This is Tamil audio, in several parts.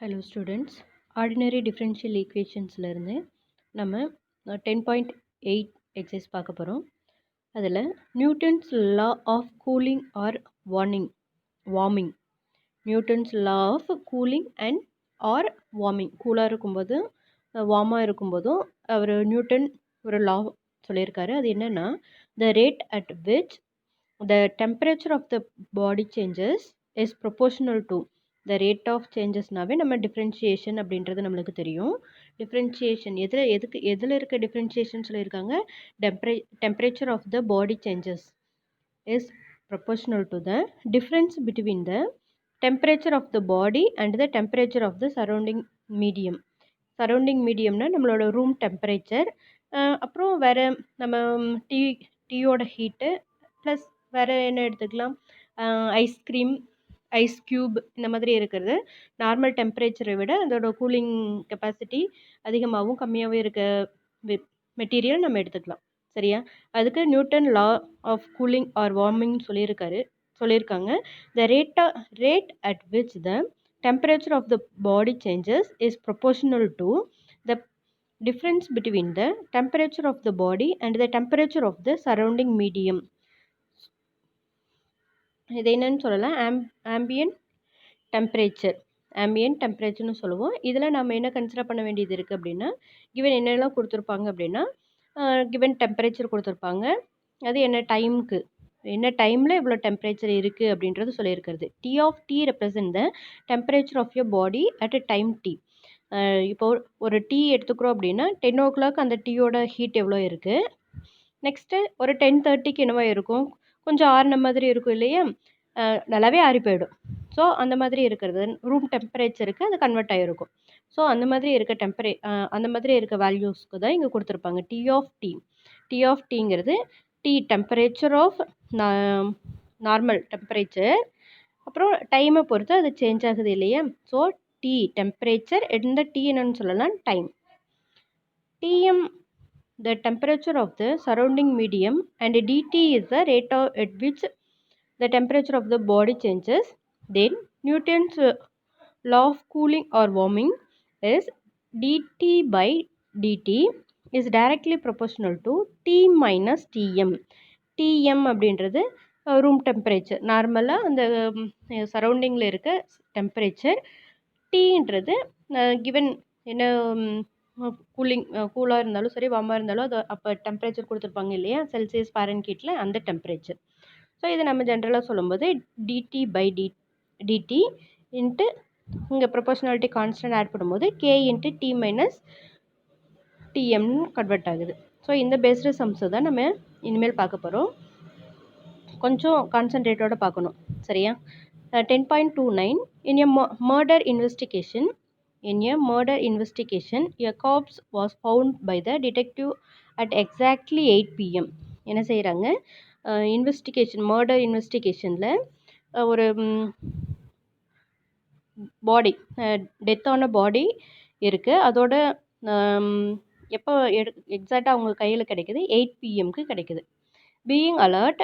ஹலோ ஸ்டூடெண்ட்ஸ், ஆர்டினரி டிஃபரன்ஷியல் ஈக்குவேஷன்ஸ்லேருந்து நம்ம 10.8 எக்ஸசைஸ் பார்க்க போகிறோம். அதில் Newton's law of cooling or warming Newton's law of cooling and or warming கூலாக இருக்கும்போதும் வார்மாக இருக்கும்போதும் அவர் நியூட்டன் ஒரு லா சொல்லியிருக்காரு. அது என்னென்னா, த rate at which the temperature of the body changes is proportional to the rate of changesனாவே நம்ம டிஃப்ரென்ஷியேஷன் அப்படின்றது நம்மளுக்கு தெரியும். டிஃப்ரென்ஷியேஷன் எதில் இருக்க டிஃப்ரென்ஷியேஷன் சொல்லியிருக்காங்க, temperature of the body changes is proportional to the difference between the temperature of the body and the temperature of the surrounding medium. Surrounding மீடியம்னா நம்மளோட ரூம் டெம்பரேச்சர், அப்புறம் வேறு நம்ம டீயோட ஹீட்டு ப்ளஸ் வேறு என்ன எடுத்துக்கலாம், ஐஸ்கிரீம், ஐஸ் க்யூப் இந்த மாதிரி இருக்கிறது. நார்மல் டெம்பரேச்சரை விட அதோட கூலிங் கெப்பாசிட்டி அதிகமாகவும் கம்மியாகவும் இருக்க மெட்டீரியல் நம்ம எடுத்துக்கலாம். சரியா? அதுக்கு Newton law of cooling or warming சொல்லியிருக்காங்க. The rate at which the temperature of the body changes is proportional to the difference between the temperature of the body and the temperature of the surrounding medium. இது என்னன்னு சொல்லலாம், ambient டெம்பரேச்சர்னு சொல்லுவோம். இதில் நம்ம என்ன கன்சிடர் பண்ண வேண்டியது இருக்குது அப்படின்னா, கிவன் என்னெல்லாம் கொடுத்துருப்பாங்க அப்படின்னா, கிவன் டெம்பரேச்சர் கொடுத்துருப்பாங்க, அது என்ன டைமில் இவ்வளோ டெம்பரேச்சர் இருக்குது அப்படின்றது சொல்லியிருக்கிறது. T of T represent the temperature of your body at a time t. இப்போ ஒரு டீ எடுத்துக்கிறோம் அப்படின்னா 10 o'clock அந்த டீயோட ஹீட் எவ்வளோ இருக்குது, நெக்ஸ்ட்டு ஒரு 10:30க்கு என்னவோ இருக்கும், கொஞ்சம் ஆறின மாதிரி இருக்கும் இல்லையா, நல்லாவே ஆறி போயிடும். ஸோ அந்த மாதிரி இருக்கிறது ரூம் டெம்பரேச்சருக்கு அது கன்வெர்ட் ஆகிருக்கும். ஸோ அந்த மாதிரி இருக்க வேல்யூஸ்க்கு தான் இங்கே கொடுத்துருப்பாங்க. டி ஆஃப் டீங்கிறது டெம்பரேச்சர் ஆஃப் நார்மல் டெம்பரேச்சர், அப்புறம் டைமை பொறுத்து அது சேஞ்ச் ஆகுது இல்லையா. ஸோ டெம்பரேச்சர், இந்த என்னன்னு சொல்லலாம், time. TM the temperature of the surrounding medium and dt is the rate at which the temperature of the body changes. Then Newton's law of cooling or warming is dt by dt is directly proportional to T minus Tm. Tm அப்படின்றது ரூம் டெம்பரேச்சர், நார்மலாக அந்த சரௌண்டிங்கில் இருக்க டெம்பரேச்சர். டீன்றது கிவன் என்ன கூலாக இருந்தாலும் சரி வார்மாக இருந்தாலும் அது அப்போ டெம்பரேச்சர் கொடுத்துருப்பாங்க இல்லையா, செல்சியஸ் ஃபாரன்ஹீட்டில், அந்த டெம்பரேச்சர். ஸோ இதை நம்ம ஜென்ரலாக சொல்லும்போது டிடி பை டிடி இன்ட்டு இங்கே ப்ரொபோஷனாலிட்டி கான்ஸ்டன்ட் ஆட் பண்ணும்போது கே இன்ட்டு டி மைனஸ் டிஎம்னு கன்வெர்ட் ஆகுது. ஸோ இந்த பேஸ்டு சம்ஸை தான் நம்ம இனிமேல் பார்க்க போகிறோம். கொஞ்சம் கான்சன்ட்ரேட்டோட பார்க்கணும். சரியா? 10.29 In a murder investigation, a corpse was found by the detective at exactly 8 p.m. என்ன செய்கிறாங்க, மர்டர் இன்வெஸ்டிகேஷனில் ஒரு பாடி, டெத்தான பாடி இருக்குது. அதோட எப்போ எக்ஸாக்டாக அவங்க கையில் கிடைக்குது, 8 p.m.க்கு கிடைக்குது. Being alert,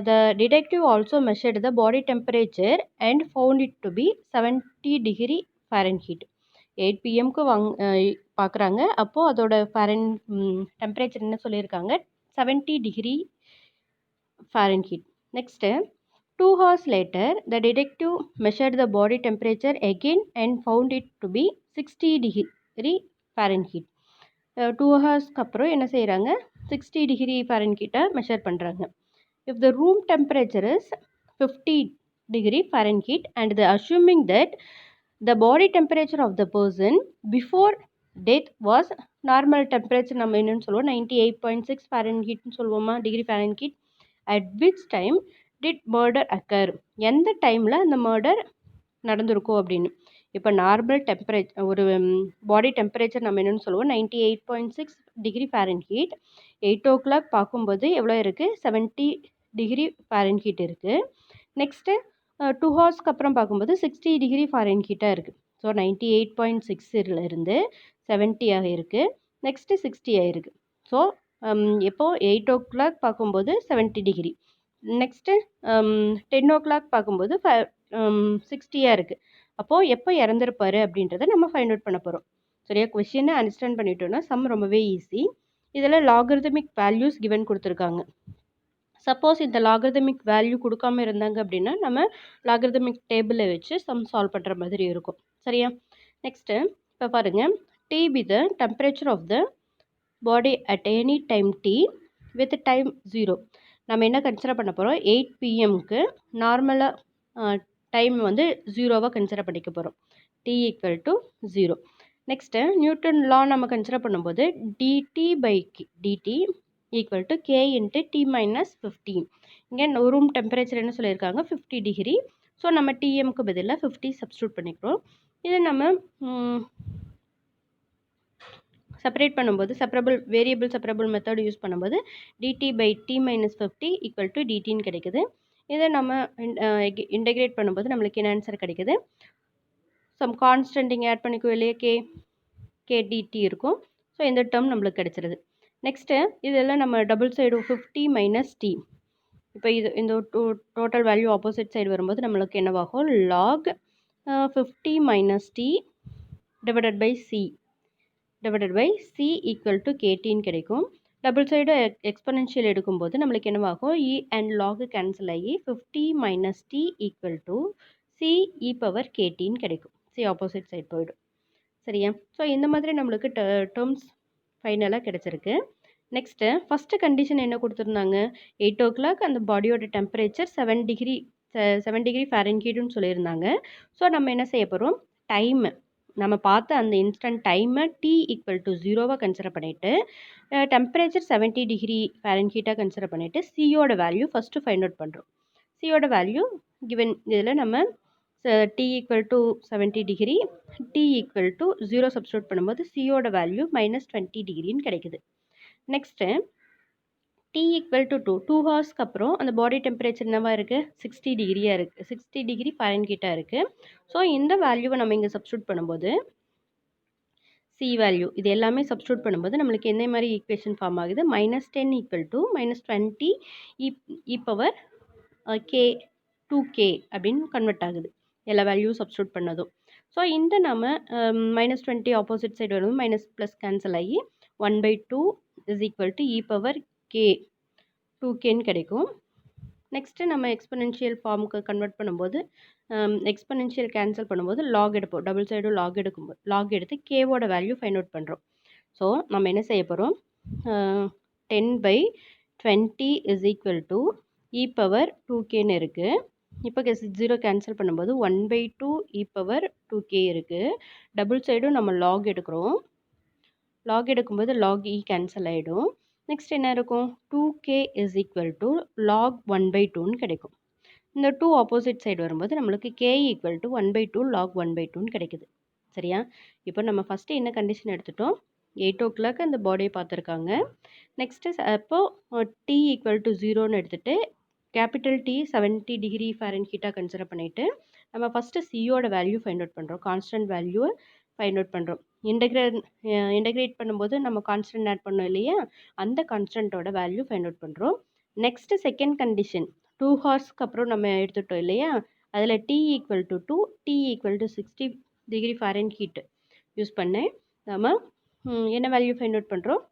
the detective also measured the body temperature and found it to be 70 degree Fahrenheit. 8 p.m.க்கு பார்க்குறாங்க. அப்போது அதோட டெம்பரேச்சர் என்ன சொல்லியிருக்காங்க, 70 degree Fahrenheit. Next 2 hours later the detective measured the body temperature again and found it to be 60 degree Fahrenheit. 2 ஹவர்ஸ்க்கு அப்புறம் என்ன செய்கிறாங்க, 60 டிகிரி ஃபாரன்ஹீட்டை மெஷர் பண்ணுறாங்க. If the room temperature is 50 degree Fahrenheit and assuming that the body temperature of the person before death was normal temperature, நம்ம என்னன்னு சொல்லுவோம், 98.6 Fahrenheitனு சொல்லுவோமா, degree Fahrenheit. At which time did murder occur? எந்த டைமில் அந்த மர்டர் நடந்திருக்கும் அப்படின்னு. இப்போ நார்மல் டெம்பரேச்சர், ஒரு பாடி டெம்பரேச்சர் நம்ம என்னென்னு சொல்லுவோம், 98.6 டிகிரி Fahrenheit. 8 o'clock பார்க்கும்போது எவ்வளோ இருக்குது, 70 டிகிரி Fahrenheit இருக்குது. நெக்ஸ்ட்டு 2 ஹவர்ஸ்க்கு அப்புறம் பார்க்கும்போது 60 டிகிரி Fahrenheit இருக்குது. ஸோ 98.6 70 இருக்குது, நெக்ஸ்ட்டு 60 இருக்குது. ஸோ எப்போது 8 o'clock பார்க்கும்போது 70 டிகிரி, நெக்ஸ்ட்டு 10 o'clock பார்க்கும்போது 60 இருக்குது. அப்போது எப்போ இறந்துருப்பாரு அப்படின்றத நம்ம ஃபைண்ட் அவுட் பண்ண போகிறோம். சரியா? கொஷினை அண்டர்ஸ்டாண்ட் பண்ணிட்டோன்னா சம் ரொம்பவே ஈஸி. இதில் லாகரிதமிக் வேல்யூஸ் கிவன் கொடுத்துருக்காங்க. சப்போஸ் இந்த லாகரிதமிக் வேல்யூ கொடுக்காம இருந்தாங்க அப்படின்னா நம்ம லாகரிதமிக் டேபிளை வச்சு சம் சால்வ் பண்ணுற மாதிரி இருக்கும். சரியா? நெக்ஸ்ட்டு இப்போ பாருங்கள், T be the temperature of the body at any time t with time 0. நம்ம என்ன கன்சிடர் பண்ண போகிறோம், 8 பிஎம்க்கு நார்மலாக டைம் வந்து 0வாக கன்சிடர் பண்ணிக்க போகிறோம். T equal to 0. Next Newton law நம்ம கன்சிடர் பண்ணும்போது dT by dt equal to k into T minus 15. இங்கே ரூம் டெம்பரேச்சர் என்ன சொல்லியிருக்காங்க, 50 டிகிரி. ஸோ நம்ம டிஎம்க்கு பதிலாக 50 சப்ஸ்டியூட் பண்ணிக்கிறோம். இது நம்ம செப்பரேட் பண்ணும்போது வேரியபிள் செப்பரபிள் மெத்தட் யூஸ் பண்ணும்போது dT by T minus 50 equal to டிடின்னு கிடைக்குது. இதை நம்ம இன்டெகிரேட் பண்ணும்போது நம்மளுக்கு என்ன ஆன்சர் கிடைக்குது, சம் கான்ஸ்டன்ட் இங்கே ஆட் பண்ணிக்குவோம் இல்லையா, கேடிடி இருக்கும். ஸோ இந்த டேர்ம் நம்மளுக்கு கிடச்சிருது. நெக்ஸ்ட்டு இதெல்லாம் நம்ம டபுள் சைடு 50 மைனஸ் டி, இப்போ இந்த டோட்டல் வேல்யூ ஆப்போசிட் சைடு வரும்போது நம்மளுக்கு என்னவாகும், log 50 minus T divided by c equal to கேடின்னு கிடைக்கும். டபுள் சைடு எக்ஸ்பனன்ஷியல் எடுக்கும்போது நம்மளுக்கு என்னவாகும், இ அண்ட் லாக் கேன்சல் ஆகி 50 minus T equal to C E power கேடின்னு கிடைக்கும். சி ஆப்போசிட் சைடு போயிடும். சரியா? ஸோ இந்த மாதிரி நம்மளுக்கு டேர்ம்ஸ் ஃபைனலாக கிடச்சிருக்கு. நெக்ஸ்ட்டு ஃபஸ்ட்டு கண்டிஷன் என்ன கொடுத்துருந்தாங்க, 8 o'clock அந்த பாடியோட டெம்பரேச்சர் 7 டிகிரி ஃபாரன்ஹீட்னு சொல்லியிருந்தாங்க. ஸோ நம்ம என்ன செய்ய போகிறோம், டைமு நம்ம பார்த்த அந்த இன்ஸ்டன்ட் டைமை டி ஈக்குவல் டு 0வாக கன்சிடர் பண்ணிவிட்டு டெம்பரேச்சர் 70 டிகிரி ஃபாரன்ஹீட்டாக கன்சிடர் பண்ணிவிட்டு சியோட வேல்யூ ஃபஸ்ட்டு ஃபைண்ட் அவுட் பண்ணுறோம். சியோட வேல்யூ கிவன் இதில் நம்ம T equal to 70 degree, T equal to 0 substitute பண்ணும்போது சியோட வேல்யூ மைனஸ் 20 டிகிரின்னு கிடைக்குது. நெக்ஸ்ட்டு டி ஈக்குவல் டு 2 ஹவர்ஸ்க்கு அப்புறம் அந்த பாடி டெம்பரேச்சர் என்னவாக இருக்குது, 60 டிகிரியாக இருக்குது, 60 டிகிரி ஃபாரன்ஹீட்டாக இருக்குது. ஸோ இந்த வேல்யூவை நம்ம இங்கே சப்ஸ்டியூட் பண்ணும்போது சி வேல்யூ இது எல்லாமே சப்ஸ்டியூட் பண்ணும்போது நம்மளுக்கு என்ன மாதிரி ஈக்குவேஷன் ஃபார்ம் ஆகுது, -10 equal to -20 e power K 2k அப்படின்னு கன்வெர்ட் ஆகுது எல்லா வேல்யூ சப்ஸ்டியூட் பண்ணதும். ஸோ இந்த நம்ம -20 ஆப்போசிட் சைடு வரும் மைனஸ் ப்ளஸ் கேன்சல் ஆகி 1/2 is equal to e power k 2kன்னு கிடைக்கும். நெக்ஸ்ட்டு நம்ம எக்ஸ்பனன்ஷியல் ஃபார்முக்கு கன்வெர்ட் பண்ணும்போது எக்ஸ்பனன்ஷியல் கேன்சல் பண்ணும்போது லாக் எடுப்போம், டபுள் சைடும் லாக் எடுத்து கேவோட வேல்யூ ஃபைண்ட் அவுட் பண்ணுறோம். ஸோ நம்ம என்ன செய்ய போகிறோம், 10/20 is equal to e power 2kன்னு இருக்குது. இப்போ 0 கேன்சல் பண்ணும்போது 1/2 இ பவர் 2k இருக்குது. டபுள் சைடும் நம்ம லாக் எடுக்கிறோம், லாக் எடுக்கும்போது லாக் இ கேன்சல் ஆகிடும். நெக்ஸ்ட் என்ன இருக்கும், 2k is equal to log 1/2ன்னு கிடைக்கும். இந்த 2 ஆப்போசிட் சைடு வரும்போது நம்மளுக்கு k ஈக்குவல் டு 1/2 லாக் 1/2ன்னு கிடைக்குது. சரியா? இப்போ நம்ம ஃபஸ்ட்டு என்ன கண்டிஷன் எடுத்துட்டோம், 8 o'clock அந்த பாடியை பார்த்துருக்காங்க. நெக்ஸ்ட்டு அப்போது டி ஈக்குவல் டு 0ன்னு எடுத்துகிட்டு கேபிட்டல் டி 70 டிகிரி ஃபாரன்ஹீட்டாக கன்சிடர் பண்ணிவிட்டு நம்ம ஃபஸ்ட்டு சியோட வேல்யூ ஃபைண்ட் அவுட் பண்ணுறோம், கான்ஸ்டன்ட் வேல்யூவை ஃபைண்ட் அவுட் பண்ணுறோம். இன்டகிரேட் பண்ணும்போது நம்ம கான்ஸ்டன்ட் ஆட் பண்ணோம் இல்லையா, அந்த கான்ஸ்டன்ட்டோட வேல்யூ ஃபைண்ட் அவுட் பண்ணுறோம். நெக்ஸ்ட்டு செகண்ட் கண்டிஷன் 2 ஹவர்ஸ்க்கு அப்புறம் நம்ம எடுத்துட்டோம் இல்லையா, அதில் t equal to 2, T equal to 60 degree Fahrenheit use பண்ணேன். நம்ம என்ன வேல்யூ ஃபைண்ட் அவுட் பண்ணுறோம்,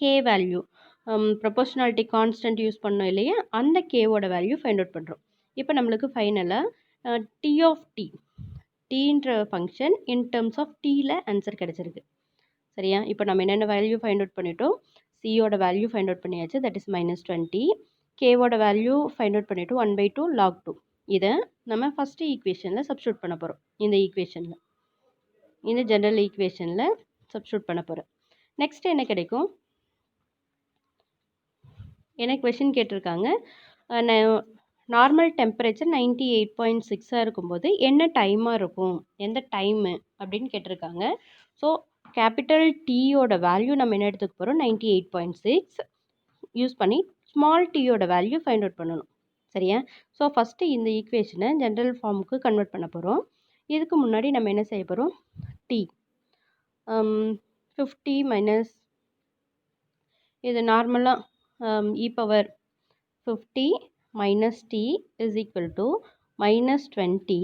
k value proportionality constant use பண்ணோம் இல்லையா, அந்த கேவோட வேல்யூ ஃபைண்ட் அவுட் பண்ணுறோம். இப்போ நம்மளுக்கு ஃபைனலாக டி ஆஃப் டீன்ற ஃபங்க்ஷன் இன் டேர்ம்ஸ் ஆஃப் டீயில் ஆன்சர் கிடச்சிருக்கு. சரியா? இப்போ நம்ம என்னென்ன வேல்யூ ஃபைண்ட் அவுட் பண்ணிட்டோம், சியோட வேல்யூ ஃபைண்ட் அவுட் பண்ணியாச்சு, தட் இஸ் -20, கேவோட வேல்யூ ஃபைண்ட் அவுட் பண்ணிவிட்டு 1/2 லாக் 2. இதை நம்ம ஃபஸ்ட்டு ஈக்குவேஷனில் சப்ஸ்டியூட் பண்ண போகிறோம், இந்த ஜெனரல் ஈக்குவேஷனில் சப்ஸ்டியூட் பண்ண போகிறோம். நெக்ஸ்ட்டு என்ன கிடைக்கும், எனக்கு கொஷின் கேட்டிருக்காங்க, நார்மல் டெம்பரேச்சர் 98.6 இருக்கும்போது என்ன டைமாக இருக்கும், எந்த டைமு அப்படின்னு கேட்டிருக்காங்க. ஸோ கேபிட்டல் டீயோட வேல்யூ நம்ம என்ன எடுத்துக்க போகிறோம், 98.6 யூஸ் பண்ணி ஸ்மால் டீயோட வேல்யூ ஃபைண்ட் அவுட் பண்ணணும். சரியா? ஸோ ஃபஸ்ட்டு இந்த ஈக்குவேஷனை ஜென்ரல் ஃபார்முக்கு கன்வெர்ட் பண்ண போகிறோம். இதுக்கு முன்னாடி நம்ம என்ன செய்ய போகிறோம், டி 50 மைனஸ் இது நார்மலாக e power 50 minus t is equal to -20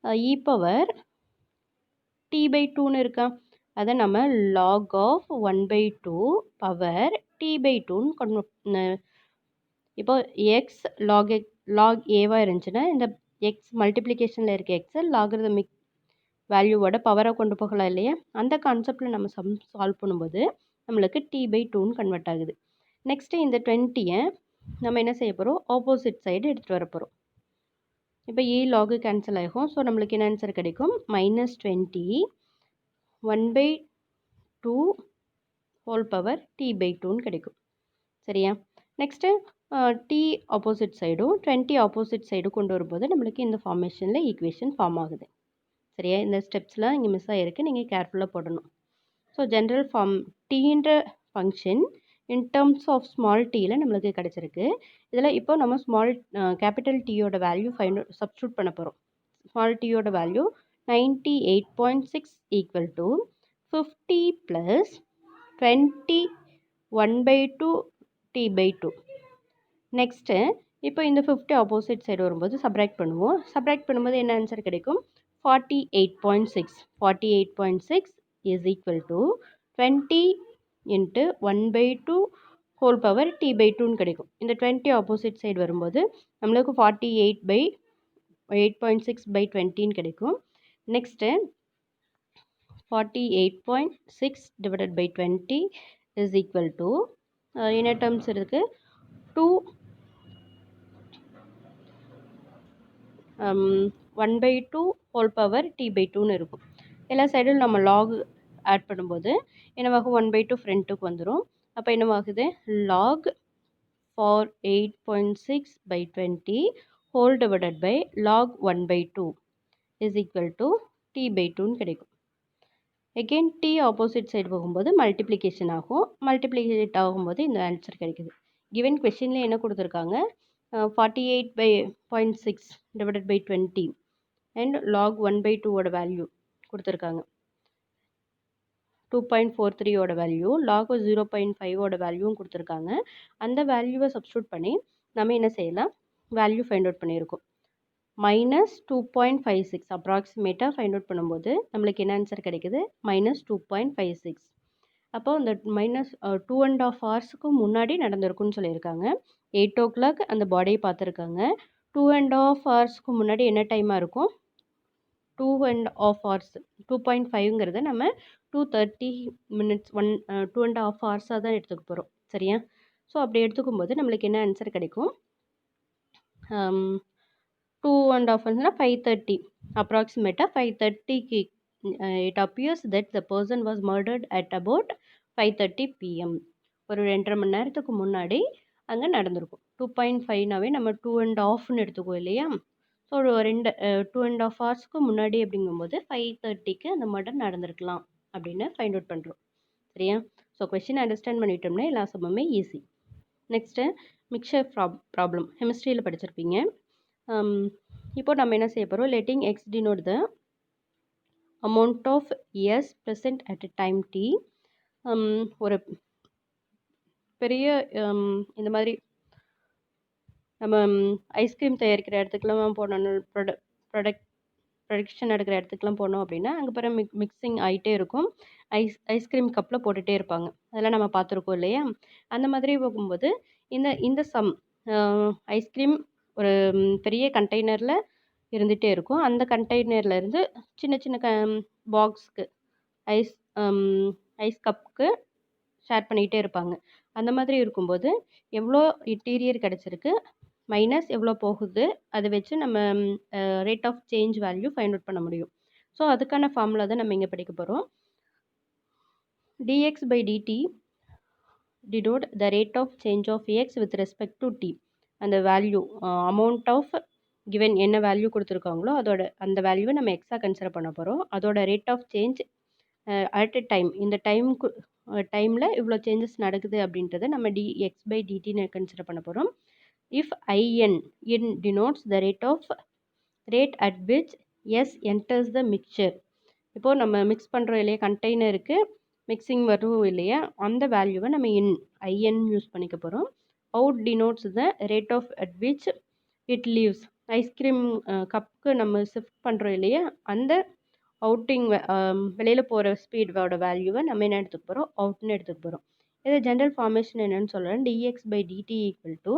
e power t by டூன்னு இருக்கா, அதை நம்ம log of 1/2 power t by டூன்னு இப்போ எக்ஸ் லாக் ஏவாக இருந்துச்சுன்னா இந்த எக்ஸ் மல்டிப்ளிகேஷனில் இருக்க எக்ஸை லாகரிதமிக் வேல்யூவோட பவரை கொண்டு போகலாம் இல்லையா, அந்த கான்செப்டில் நம்ம சால்வ் பண்ணும்போது நம்மளுக்கு டி பை டூன்னு கன்வெர்ட் ஆகுது. நெக்ஸ்ட்டு இந்த 20யை நம்ம என்ன செய்ய போகிறோம், ஆப்போசிட் சைடு எடுத்துகிட்டு வர போகிறோம். இப்போ ஏ லாகு கேன்சல் ஆகும். ஸோ நம்மளுக்கு என்ன ஆன்சர் கிடைக்கும், -20 1/2 ஹோல் பவர் டி பை டூன்னு கிடைக்கும். சரியா? நெக்ஸ்ட்டு டி ஆப்போசிட் சைடும் 20 ஆப்போசிட் சைடும் கொண்டு வரும்போது நம்மளுக்கு இந்த ஃபார்மேஷனில் ஈக்குவேஷன் ஃபார்ம் ஆகுது. சரியா? இந்த ஸ்டெப்ஸ்லாம் இங்கே மிஸ் ஆகிருக்கு, நீங்கள் கேர்ஃபுல்லாக போடணும். ஸோ ஜென்ரல் ஃபார்ம் டீன்ற function in terms of small டீயில் நம்மளுக்கு கிடச்சிருக்கு. இதில் இப்போ நம்ம கேபிட்டல் டீயோட வேல்யூ சப்ஸ்டியூட் பண்ண போகிறோம். ஸ்மால் டீயோட value 98.6 equal to 50 plus 20 1/2 t by two. Next இப்போ இந்த 50 ஆப்போசிட் சைடு வரும்போது சப்ராக்ட் பண்ணுவோம். சப்ராக்ட் பண்ணும்போது என்ன ஆன்சர் கிடைக்கும், 48.6 48.6 is equal to 20 into 1/2 whole power t by டூன்னு கிடைக்கும். இந்த 20 ஆப்போசிட் சைடு வரும்போது நம்மளுக்கு 48/8.6/20ன்னு கிடைக்கும். Next 48.6 divided by 20 is equal to என்ன டேர்ம்ஸ் இருக்குது, 2 1/2 ஹோல் பவர் டி பை டூன்னு இருக்கும். எல்லா சைடும் நம்ம லாக் ஆட் பண்ணும்போது என்னவாகும், 1/2 ஃப்ரண்ட்டுக்கு வந்துடும். அப்போ என்னவாகுது, log for 8.6/20 whole divided by log 1/2 is equal to t by டூன்னு கிடைக்கும். எகெயின் டி ஆப்போசிட் சைடு போகும்போது மல்டிப்ளிகேஷன் ஆகும். மல்டிப்ளிகேட் ஆகும்போது இந்த ஆன்சர் கிடைக்குது. கிவன் கொஷினில் என்ன கொடுத்துருக்காங்க, 48/0.6 divided by 20 and log 1/2 ஓட வேல்யூ கொடுத்துருக்காங்க. 2.43 ஓட வேல்யூ, log 0.5 ஓட வேல்யூவும் கொடுத்துருக்காங்க. அந்த வேல்யூவை சப்ஸ்டியூட் பண்ணி நம்ம என்ன செய்யலாம், வேல்யூ ஃபைண்ட் அவுட் பண்ணியிருக்கோம். -2.56 அப்ராக்சிமேட்டாக ஃபைண்ட் அவுட் பண்ணும்போது நம்மளுக்கு என்ன ஆன்சர் கிடைக்குது, -2.56. அப்போ இந்த -2.5 ஹவர்ஸுக்கு முன்னாடி நடந்திருக்குன்னு சொல்லியிருக்காங்க. 8 o'clock அந்த பாடியை பார்த்துருக்காங்க. 2.5 ஹவர்ஸ்க்கு முன்னாடி என்ன டைமாக இருக்கும், 2.5 ஹவர்ஸ் 2.5ங்கிறத நம்ம 2:30 minutes 2.5 ஹவர்ஸாக தான் எடுத்துக்க போகிறோம். சரியா? ஸோ அப்படி எடுத்துக்கும்போது நம்மளுக்கு என்ன ஆன்சர் கிடைக்கும், 2.5 ஹவர்ஸ்னால் 5:30 அப்ராக்சிமேட்டாக 5:30க்கு it appears that the person was murdered at about 5:30 PM. ஒரு 2.5 மணி நேரத்துக்கு முன்னாடி அங்கே நடந்திருக்கும். 2.5னாவே நம்ம 2.5ன்னு எடுத்துக்குவோம் இல்லையா. ஸோ 2.5 ஹவர்ஸ்க்கு முன்னாடி அப்படிங்கும்போது 5:30க்கு அந்த மர்டர் நடந்திருக்கலாம் அப்படின்னு ஃபைண்ட் அவுட் பண்ணுறோம். சரியா? ஸோ கொஷின் அண்டர்ஸ்டாண்ட் பண்ணிட்டோம்னா எல்லா சமமே ஈஸி. நெக்ஸ்ட்டு மிக்சர் ப்ராப்ளம் கெமிஸ்ட்ரியில் படிச்சிருப்பீங்க. இப்போ நம்ம என்ன செய்ய போகிறோம், letting x denote the amount of S present at a time t. ஒரு பெரிய இந்த மாதிரி நம்ம ஐஸ்கிரீம் தயாரிக்கிற இடத்துக்குலாம் போனோம், ப்ரொடக்ஷன் எடுக்கிற இடத்துக்குலாம் போனோம் அப்படின்னா அங்கே பிற மிக்சிங் ஆகிட்டே இருக்கும். ஐஸ்கிரீம் கப்பில் போட்டுகிட்டே இருப்பாங்க, அதெல்லாம் நம்ம பார்த்துருக்கோம் இல்லையா. அந்த மாதிரி போகும்போது இந்த சம் ஐஸ்கிரீம் ஒரு பெரிய கண்டெய்னரில் இருந்துகிட்டே இருக்கும். அந்த கண்டெய்னர்லேருந்து சின்ன சின்ன பாக்ஸுக்கு ஐஸ் கப்புக்கு ஷேர் பண்ணிக்கிட்டே இருப்பாங்க. அந்த மாதிரி இருக்கும்போது எவ்வளோ இன்டீரியர் கிடச்சிருக்கு, மைனஸ் எவ்வளோ போகுது, அதை வச்சு நம்ம rate of change value find out பண்ண முடியும். ஸோ அதுக்கான ஃபார்முலா தான் நம்ம இங்கே படிக்க போகிறோம். dx by dt denote the rate of change of x with respect to t. அந்த வேல்யூ அமௌண்ட் ஆஃப் கிவன் என்ன வேல்யூ கொடுத்துருக்காங்களோ அதோட அந்த வேல்யூவை நம்ம எக்ஸாக கன்சிடர் பண்ண போகிறோம். அதோட rate of change at a time, இந்த டைமில் இவ்வளோ சேஞ்சஸ் நடக்குது அப்படின்றத நம்ம dx by dtன்னு கன்சிடர் பண்ண போகிறோம். If in denotes the rate at which s enters the mixture. இப்போது நம்ம மிக்ஸ் பண்ணுறோம் இல்லையா, கண்டெய்னருக்கு மிக்சிங் வரும் இல்லையா, அந்த வேல்யூவை நம்ம in யூஸ் பண்ணிக்க போகிறோம். Out denotes the rate of at which it leaves. Ice cream கப்புக்கு நம்ம ஷிஃப்ட் பண்ணுறோம் இல்லையா, அந்த அவுட்டிங் வெளியில் போகிற ஸ்பீடோட வேல்யூவை நம்ம என்ன எடுத்துக்க போகிறோம், அவுட்னு எடுத்துக்க போகிறோம். இது ஜென்ரல் ஃபார்மேஷன் என்னன்னு சொல்கிறேன், dx/dt equal to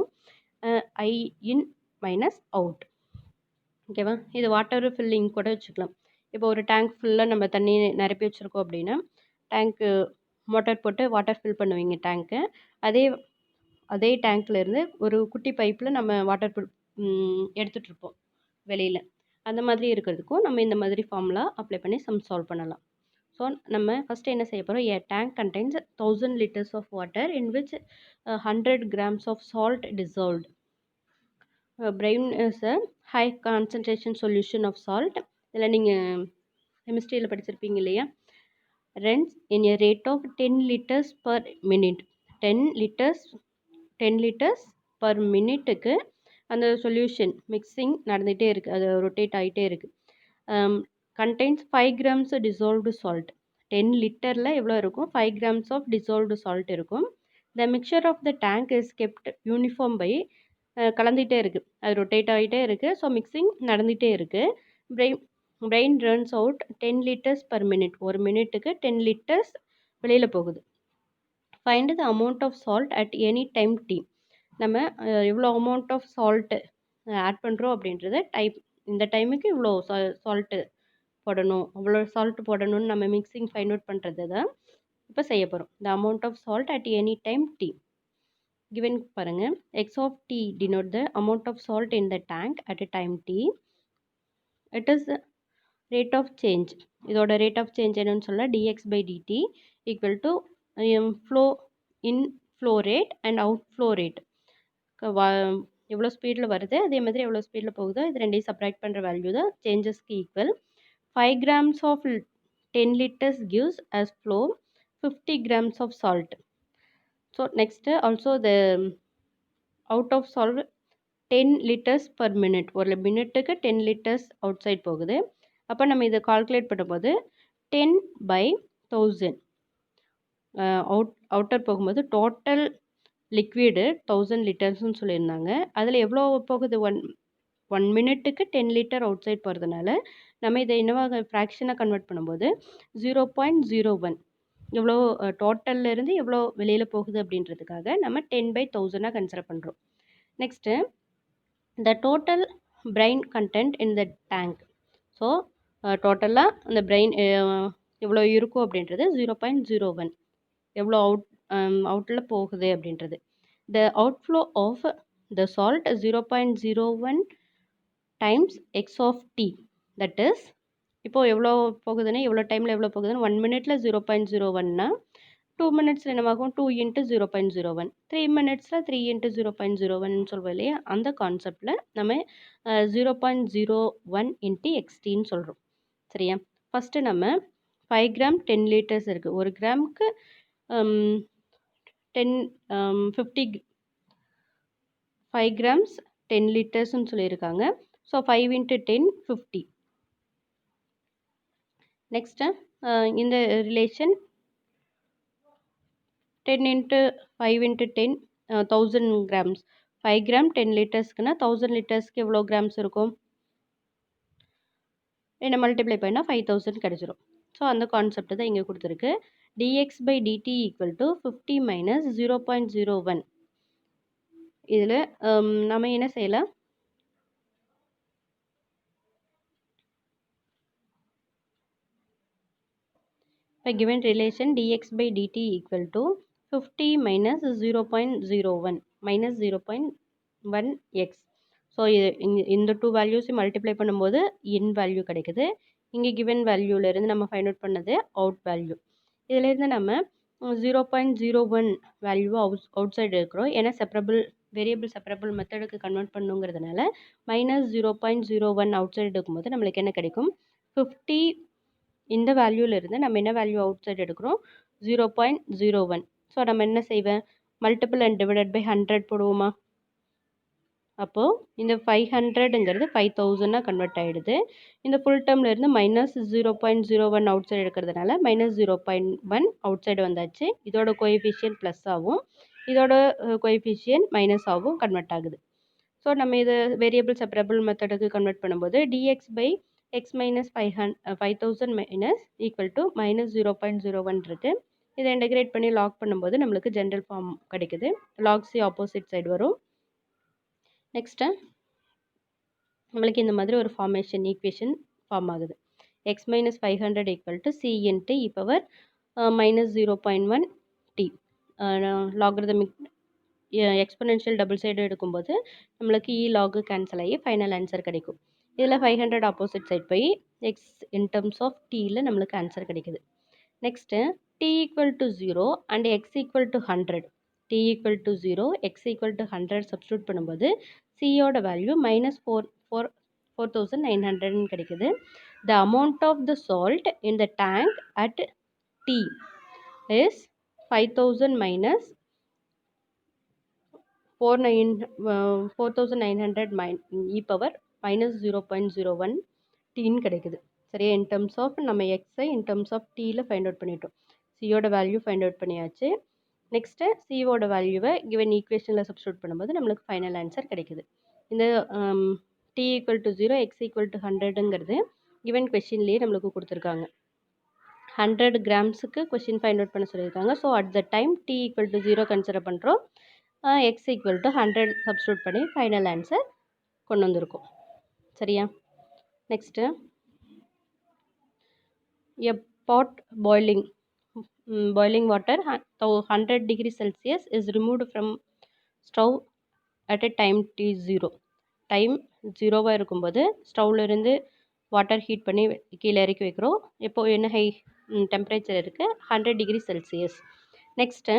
I in minus out. ஓகேவா, இது வாட்டர் ஃபில்லிங் கூட வச்சுக்கலாம். இப்போ ஒரு டேங்க் ஃபுல்லாக நம்ம தண்ணி நிரப்பி வச்சுருக்கோம் அப்படின்னா, டேங்க்கு மோட்டார் போட்டு வாட்டர் ஃபில் பண்ணுவீங்க டேங்க்கு. அதே அதே டேங்க்லேருந்து ஒரு குட்டி பைப்பில் நம்ம வாட்டர் எடுத்துகிட்ருப்போம் வெளியில். அந்த மாதிரி இருக்கிறதுக்கும் நம்ம இந்த மாதிரி ஃபார்முலா அப்ளை பண்ணி சால்வ் பண்ணலாம். ஸோ நம்ம ஃபஸ்ட்டு என்ன செய்ய போகிறோம், a tank contains 1000 liters of water in which 100 grams of salt dissolved. Brine is a high concentration solution of salt. இதில் நீங்கள் கெமிஸ்ட்ரியில் படிச்சிருப்பீங்க இல்லையா, runs in a rate of 10 liters per minute. 10 liters per minuteக்கு அந்த சொல்யூஷன் மிக்சிங் நடந்துகிட்டே இருக்குது, அது ரொட்டேட் ஆகிட்டே இருக்குது. Contains 5 grams dissolved salt. 10 லிட்டரில் எவ்வளோ இருக்கும், 5 grams of dissolved salt இருக்கும். The mixture of the tank is kept uniform by கலந்துகிட்டே இருக்குது, அது ரொட்டேட் ஆகிட்டே இருக்குது. ஸோ மிக்சிங் நடந்துகிட்டே இருக்குது. Brain runs out 10 liters per minute. ஒரு மினிட்டுக்கு 10 liters வெளியில் போகுது. Find the amount of salt at any time t. நம்ம எவ்வளோ அமௌண்ட் ஆஃப் சால்ட்டு ஆட் பண்ணுறோம் அப்படின்றது இந்த டைமுக்கு இவ்வளோ சால்ட்டு போடணும், அவ்வளோ சால்ட்டு போடணும்னு நம்ம மிக்சிங் ஃபைண்ட் அவுட் பண்ணுறது தான் இப்போ செய்ய போகிறோம். The amount of salt at any time t given பாருங்கள். x of t denote the amount of salt in the tank at a time t. It is rate of change. இதோட rate of change என்னன்னு சொல்ல, dx/dt equal to flow in flow rate and outflow rate. எவ்வளோ ஸ்பீடில் வருது அதே மாதிரி எவ்வளோ ஸ்பீடில் போகுதோ இது ரெண்டையும் சப்ராக்ட் பண்ணுற வேல்யூ தான் சேஞ்சஸ்க்கு equal. 5 grams of 10 liters gives as flow 50 grams of salt. So next also the out of salt 10 liters per minute. ஒரு மினிட்டுக்கு 10 liters அவுட் சைட் போகுது. அப்போ நம்ம இதை கால்குலேட் பண்ணும்போது 10/1000 அவுட்டர் போகும்போது டோட்டல் லிக்விடு 1000 லிட்டர்ஸ்னு சொல்லியிருந்தாங்க. அதில் எவ்வளோ போகுது, ஒன் மினிட்டுக்கு 10 லிட்டர் அவுட் சைட் போகிறதுனால நம்ம இதை என்னவாக ஃப்ராக்ஷனாக கன்வெர்ட் பண்ணும்போது 0.01 எவ்வளோ டோட்டல்லேருந்து எவ்வளோ வெளியில் போகுது அப்படின்றதுக்காக நம்ம 10/1000 கன்சிடர் பண்ணுறோம். Next the total brine content in the tank. So டோட்டலாக அந்த பிரைன் எவ்வளோ இருக்கும் அப்படின்றது 0.01 எவ்வளோ அவுட்டில் போகுது அப்படின்றது. The outflow of the salt 0.01 times x of t. That is இப்போது எவ்வளோ போகுதுன்னா எவ்வளோ டைமில் எவ்வளோ போகுதுன்னா 1 மினிட்ல 0.01னா 2 மினிட்ஸில் என்னவாகும் 2 × 0.01, 3 மினிட்ஸில் 3 × 0.01 சொல்லுவோம் இல்லையா, அந்த கான்செப்டில் நம்ம 0.01 × எக்ஸ்டின்னு சொல்கிறோம். சரியா, ஃபஸ்ட்டு நம்ம 5 கிராம் 10 லிட்டர்ஸ் இருக்குது, ஒரு கிராமுக்கு 50 5 grams 10 லிட்டர்ஸ்னு சொல்லியிருக்காங்க. ஸோ 5 × 10 50. நெக்ஸ்ட்டு இந்த ரிலேஷன் 10 × 5 × 10 1000 grams. 5 கிராம் 10 லிட்டர்ஸ்க்குன்னா 1000 லிட்டர்ஸ்க்கு எவ்வளோ கிராம்ஸ் இருக்கும், என்ன மல்டிப்ளை பண்ணால் 5000 கிடச்சிரும். ஸோ அந்த கான்செப்ட் தான் இங்கே கொடுத்துருக்கு. dx/dt equal to 50 minus 0.01. இதில் நம்ம என்ன செய்யலாம், இப்போ given relation dx/dt equal to 50 minus 0.01 minus 0.1x. So இந்த டூ வேல்யூஸை மல்டிப்ளை பண்ணும்போது இன் வேல்யூ கிடைக்குது. இங்கே கிவன் வேல்யூலேருந்து நம்ம ஃபைண்ட் அவுட் பண்ணது அவுட் வேல்யூ. இதிலேருந்து நம்ம 0.01 வேல்யூ அவுட் சைடு இருக்கிறோம். ஏன்னா வேரியபிள் செப்பரபிள் மெத்தடுக்கு கன்வெர்ட் பண்ணுங்கிறதுனால -0.01 அவுட் சைடு இருக்கும்போது நம்மளுக்கு என்ன கிடைக்கும், 50. இந்த வேல்யூலேருந்து நம்ம என்ன வேல்யூ அவுட் சைடு எடுக்கிறோம், 0.01. ஸோ நம்ம என்ன செய்வேன், மல்டிபிள் அண்ட் டிவைடட் பை 100 போடுவோமா. அப்போது இந்த 500ங்கிறது 5000 கன்வெர்ட் ஆகிடுது. இந்த ஃபுல் டேர்ம்லேருந்து -0.01 அவுட் சைடு எடுக்கிறதுனால -0.1 அவுட் சைடு வந்தாச்சு. இதோட கோஎஃபிஷியன்ட் ப்ளஸ் ஆகும், இதோட கோஎஃபிஷியன்ட் மைனஸ் ஆகும் கன்வெர்ட் ஆகுது. ஸோ நம்ம இது வேரியபிள் செப்பரபிள் மெத்தடுக்கு கன்வெர்ட் பண்ணும்போது dx by x minus 5000 minus equal to -0.01 இருக்குது. இதை இன்டகிரேட் பண்ணி லாக் பண்ணும்போது நம்மளுக்கு ஜென்ரல் ஃபார்ம் கிடைக்குது. லாக் சி ஆப்போசிட் சைடு வரும். நெக்ஸ்ட்டு நம்மளுக்கு இந்த மாதிரி ஒரு ஃபார்மேஷன் ஈக்குவேஷன் ஃபார்ம் ஆகுது. X minus 500 equal to c into e power -0.1 t. Logarithmic exponential double side எடுக்கும்போது நம்மளுக்கு இ லாகு கேன்சல் ஆகி ஃபைனல் ஆன்சர் கிடைக்கும். இதில் 500 ஆப்போசிட் சைட் போய் எக்ஸ் இன் டர்ம்ஸ் ஆஃப் டீயில் நம்மளுக்கு ஆன்சர் கிடைக்குது. Next t equal to 0 and x equal to 100. t equal to 0 X equal to 100 substitute பண்ணும்போது சியோட வேல்யூ -4900 கிடைக்குது. The amount of the salt in the tank at t is 5000 minus 4900 e power -0.01 டீன்னு கிடைக்குது. சரியா? இன் டர்ம்ஸ் ஆஃப் நம்ம எக்ஸை இன் டர்ம்ஸ் ஆஃப் டீயில் ஃபைண்ட் அவுட் பண்ணிட்டோம். சியோட வேல்யூ ஃபைண்ட் அவுட் பண்ணியாச்சு. நெக்ஸ்ட்டு சியோட வேல்யூவை கிவன் ஈக்குவேஷனில் சப்ஸ்டியூட் பண்ணும்போது நம்மளுக்கு ஃபைனல் ஆன்சர் கிடைக்குது. இந்த t equal to 0 X equal to 100ங்கிறது கிவன் கொஷின்லேயே நம்மளுக்கு கொடுத்துருக்காங்க. 100 கிராம்ஸுக்கு கொஷின் ஃபைண்ட் அவுட் பண்ண சொல்லியிருக்காங்க. So at the time t equal to 0 consider பண்ணுறோம். எக்ஸ் ஈக்குவல் டு 100 சப்ஸ்டியூட் பண்ணி ஃபைனல் ஆன்சர் கொண்டு வந்திருக்கோம். சரியா? Next a pot boiling water 100 degree Celsius is removed from stove at a time t0. Time 0வாக இருக்கும்போது ஸ்டவ்லேருந்து வாட்டர் ஹீட் பண்ணி கீழே இறக்கி வைக்கிறோம். இப்போ என்ன டெம்பரேச்சர் இருக்குது? 100 டிகிரி செல்சியஸ். நெக்ஸ்ட்டு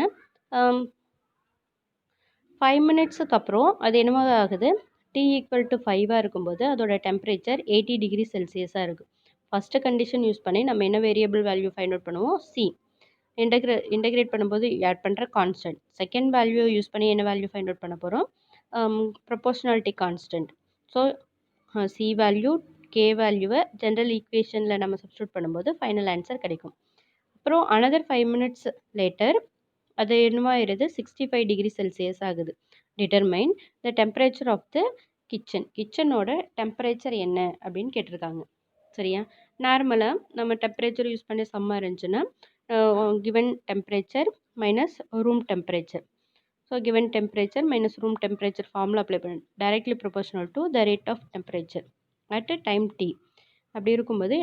5 மினிட்ஸுக்கு அப்புறம் அது என்னவாக ஆகுது? t ஈக்குவல் டு 5ஆக இருக்கும்போது அதோட டெம்பரேச்சர் 80 டிகிரி செல்சியஸாக இருக்குது. ஃபஸ்ட்டு கண்டிஷன் யூஸ் பண்ணி நம்ம என்ன வேரியபிள் வேல்யூ ஃபைண்ட் அவுட் பண்ணுவோம்? சி. இன்டகிரேட் பண்ணும்போது ஆட் பண்ணுற கான்ஸ்டன்ட். செகண்ட் வேல்யூ யூஸ் பண்ணி என்ன வேல்யூ ஃபைண்ட் அவுட் பண்ண போகிறோம்? Proportionality constant. So C value k வேல்யூவை ஜென்ரல் ஈக்குவேஷனில் நம்ம சப்ஸ்டியூட் பண்ணும்போது ஃபைனல் ஆன்சர் கிடைக்கும். அப்புறம் அனதர் 5 மினிட்ஸ் லேட்டர் அது என்னவாயிருது? 65 டிகிரி செல்சியஸ் ஆகுது. Determine the temperature of the கிச்சனோட டெம்பரேச்சர் என்ன அப்படின்னு கேட்டிருக்காங்க. சரியா? நார்மலாக நம்ம டெம்பரேச்சர் யூஸ் பண்ணி சம்மா இருந்துச்சுன்னா given temperature minus room temperature. So given temperature minus room temperature formula apply பண்ண directly proportional to the rate of temperature at time t. அப்படி இருக்கும்போது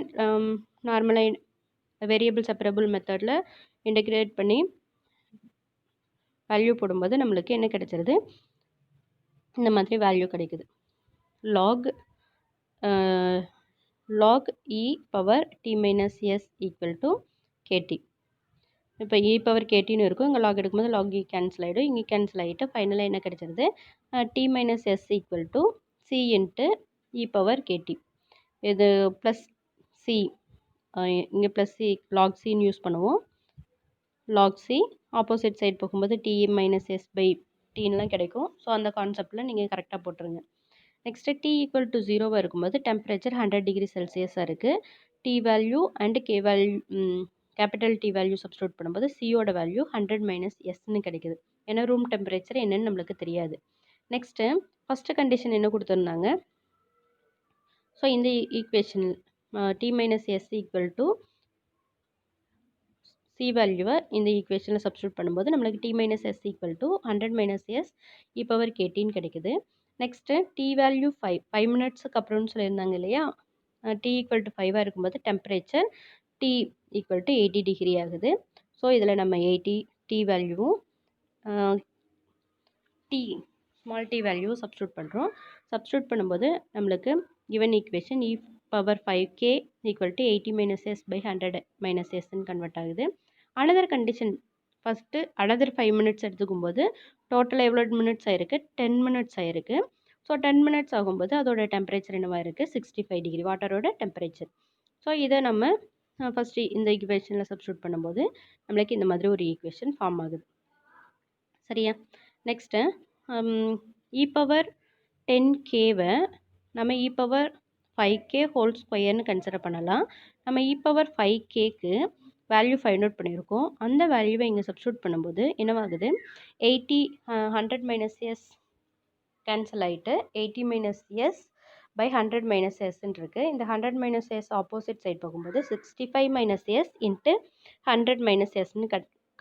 நார்மலாக வேரியபிள் செப்பரபிள் மெத்தடில் இன்டகிரேட் பண்ணி வேல்யூ போடும்போது நம்மளுக்கு என்ன கிடைச்சிருது? இந்த மாதிரி வேல்யூ கிடைக்குது. log e power t minus s equal to kt. இப்போ இ பவர் கேட்டின்னு இருக்கும். இங்கே லாக் எடுக்கும்போது லாக் இ கேன்சல் ஆகிடும். இங்கே கேன்சல் ஆகிட்டு ஃபைனலாக என்ன கிடைச்சிருது? T minus S equal to c into e power kt. இது ப்ளஸ் சி, இங்கே ப்ளஸ் சி லாக் சின்னு யூஸ் பண்ணுவோம். லாக் சி ஆப்போசிட் சைட் போகும்போது டி மைனஸ் எஸ் பை டீன்லாம் கிடைக்கும். ஸோ அந்த கான்செப்டில் நீங்கள் கரெக்டாக போட்டுருங்க. நெக்ஸ்ட்டு டி ஈக்குவல் டு 0வாக இருக்கும்போது டெம்பரேச்சர் 100 டிகிரி செல்சியஸாக இருக்குது. T value and k value capital T value substitute பண்ணும்போது சியோட வேல்யூ 100 மைனஸ் எஸ்ன்னு கிடைக்குது. ஏன்னா ரூம் டெம்பரேச்சர் என்னன்னு நம்மளுக்கு தெரியாது. நெக்ஸ்ட்டு ஃபஸ்ட்டு கண்டிஷன் என்ன கொடுத்துருந்தாங்க? ஸோ இந்த equation T minus S equal to c வேல்யூவை இந்த ஈக்குவேஷனில் சப்ஸ்டியூட் பண்ணும்போது நம்மளுக்கு T minus S equal to 100 minus S e power கேட்டின்னு கிடைக்குது. நெக்ஸ்ட்டு டி வேல்யூ 5 மினிட்ஸுக்கு அப்புறம்னு சொல்லியிருந்தாங்க இல்லையா? டி ஈக்குவல் டு 5ஆக இருக்கும்போது temperature T equal to 80 degree ஆகுது. ஸோ இதில் நம்ம 80 டி வேல்யூவும் டி ஸ்மால் டி வேல்யூவும் சப்ஸ்டியூட் பண்ணுறோம். சப்ஸ்டியூட் பண்ணும்போது நம்மளுக்கு given equation e power 5k equal to 80 minus S by 100 minus எஸ்ன்னு கன்வெர்ட் ஆகுது. Another condition first another 5 minutes எடுத்துக்கும்போது டோட்டல் எவ்வளோ மினிட்ஸ் ஆயிருக்கு? 10 மினிட்ஸ் ஆயிருக்கு. ஸோ 10 மினிட்ஸ் ஆகும்போது அதோட டெம்பரேச்சர் என்னவாக இருக்குது? 65 டிகிரி வாட்டரோட டெம்பரேச்சர். ஸோ இதை நம்ம ஃபஸ்ட்டு இந்த ஈக்குவேஷனில் சப்ஸ்டியூட் பண்ணும்போது நம்மளுக்கு இந்த மாதிரி ஒரு ஈக்குவேஷன் ஃபார்ம் ஆகுது. சரியா? நெக்ஸ்ட்டு இ பவர் 10kவை நம்ம இ பவர் 5k ஹோல் ஸ்கொயர்னு கன்சிடர் பண்ணலாம். நம்ம e power 5kக்கு value find out பண்ணியிருக்கோம். அந்த வேல்யூவை இங்கே சப்ஸ்டியூட் பண்ணும்போது என்னவாகுது? 100 மைனஸ் எஸ் கேன்சல் ஆகிட்டு 80 மைனஸ் எஸ் பை 100 மைனஸ் எஸ்ன்னு இருக்குது. இந்த 100 மைனஸ் எஸ் ஆப்போசிட் சைட் போகும்போது 65 மைனஸ் எஸ் இன்ட்டு 100 மைனஸ் எஸ்ன்னு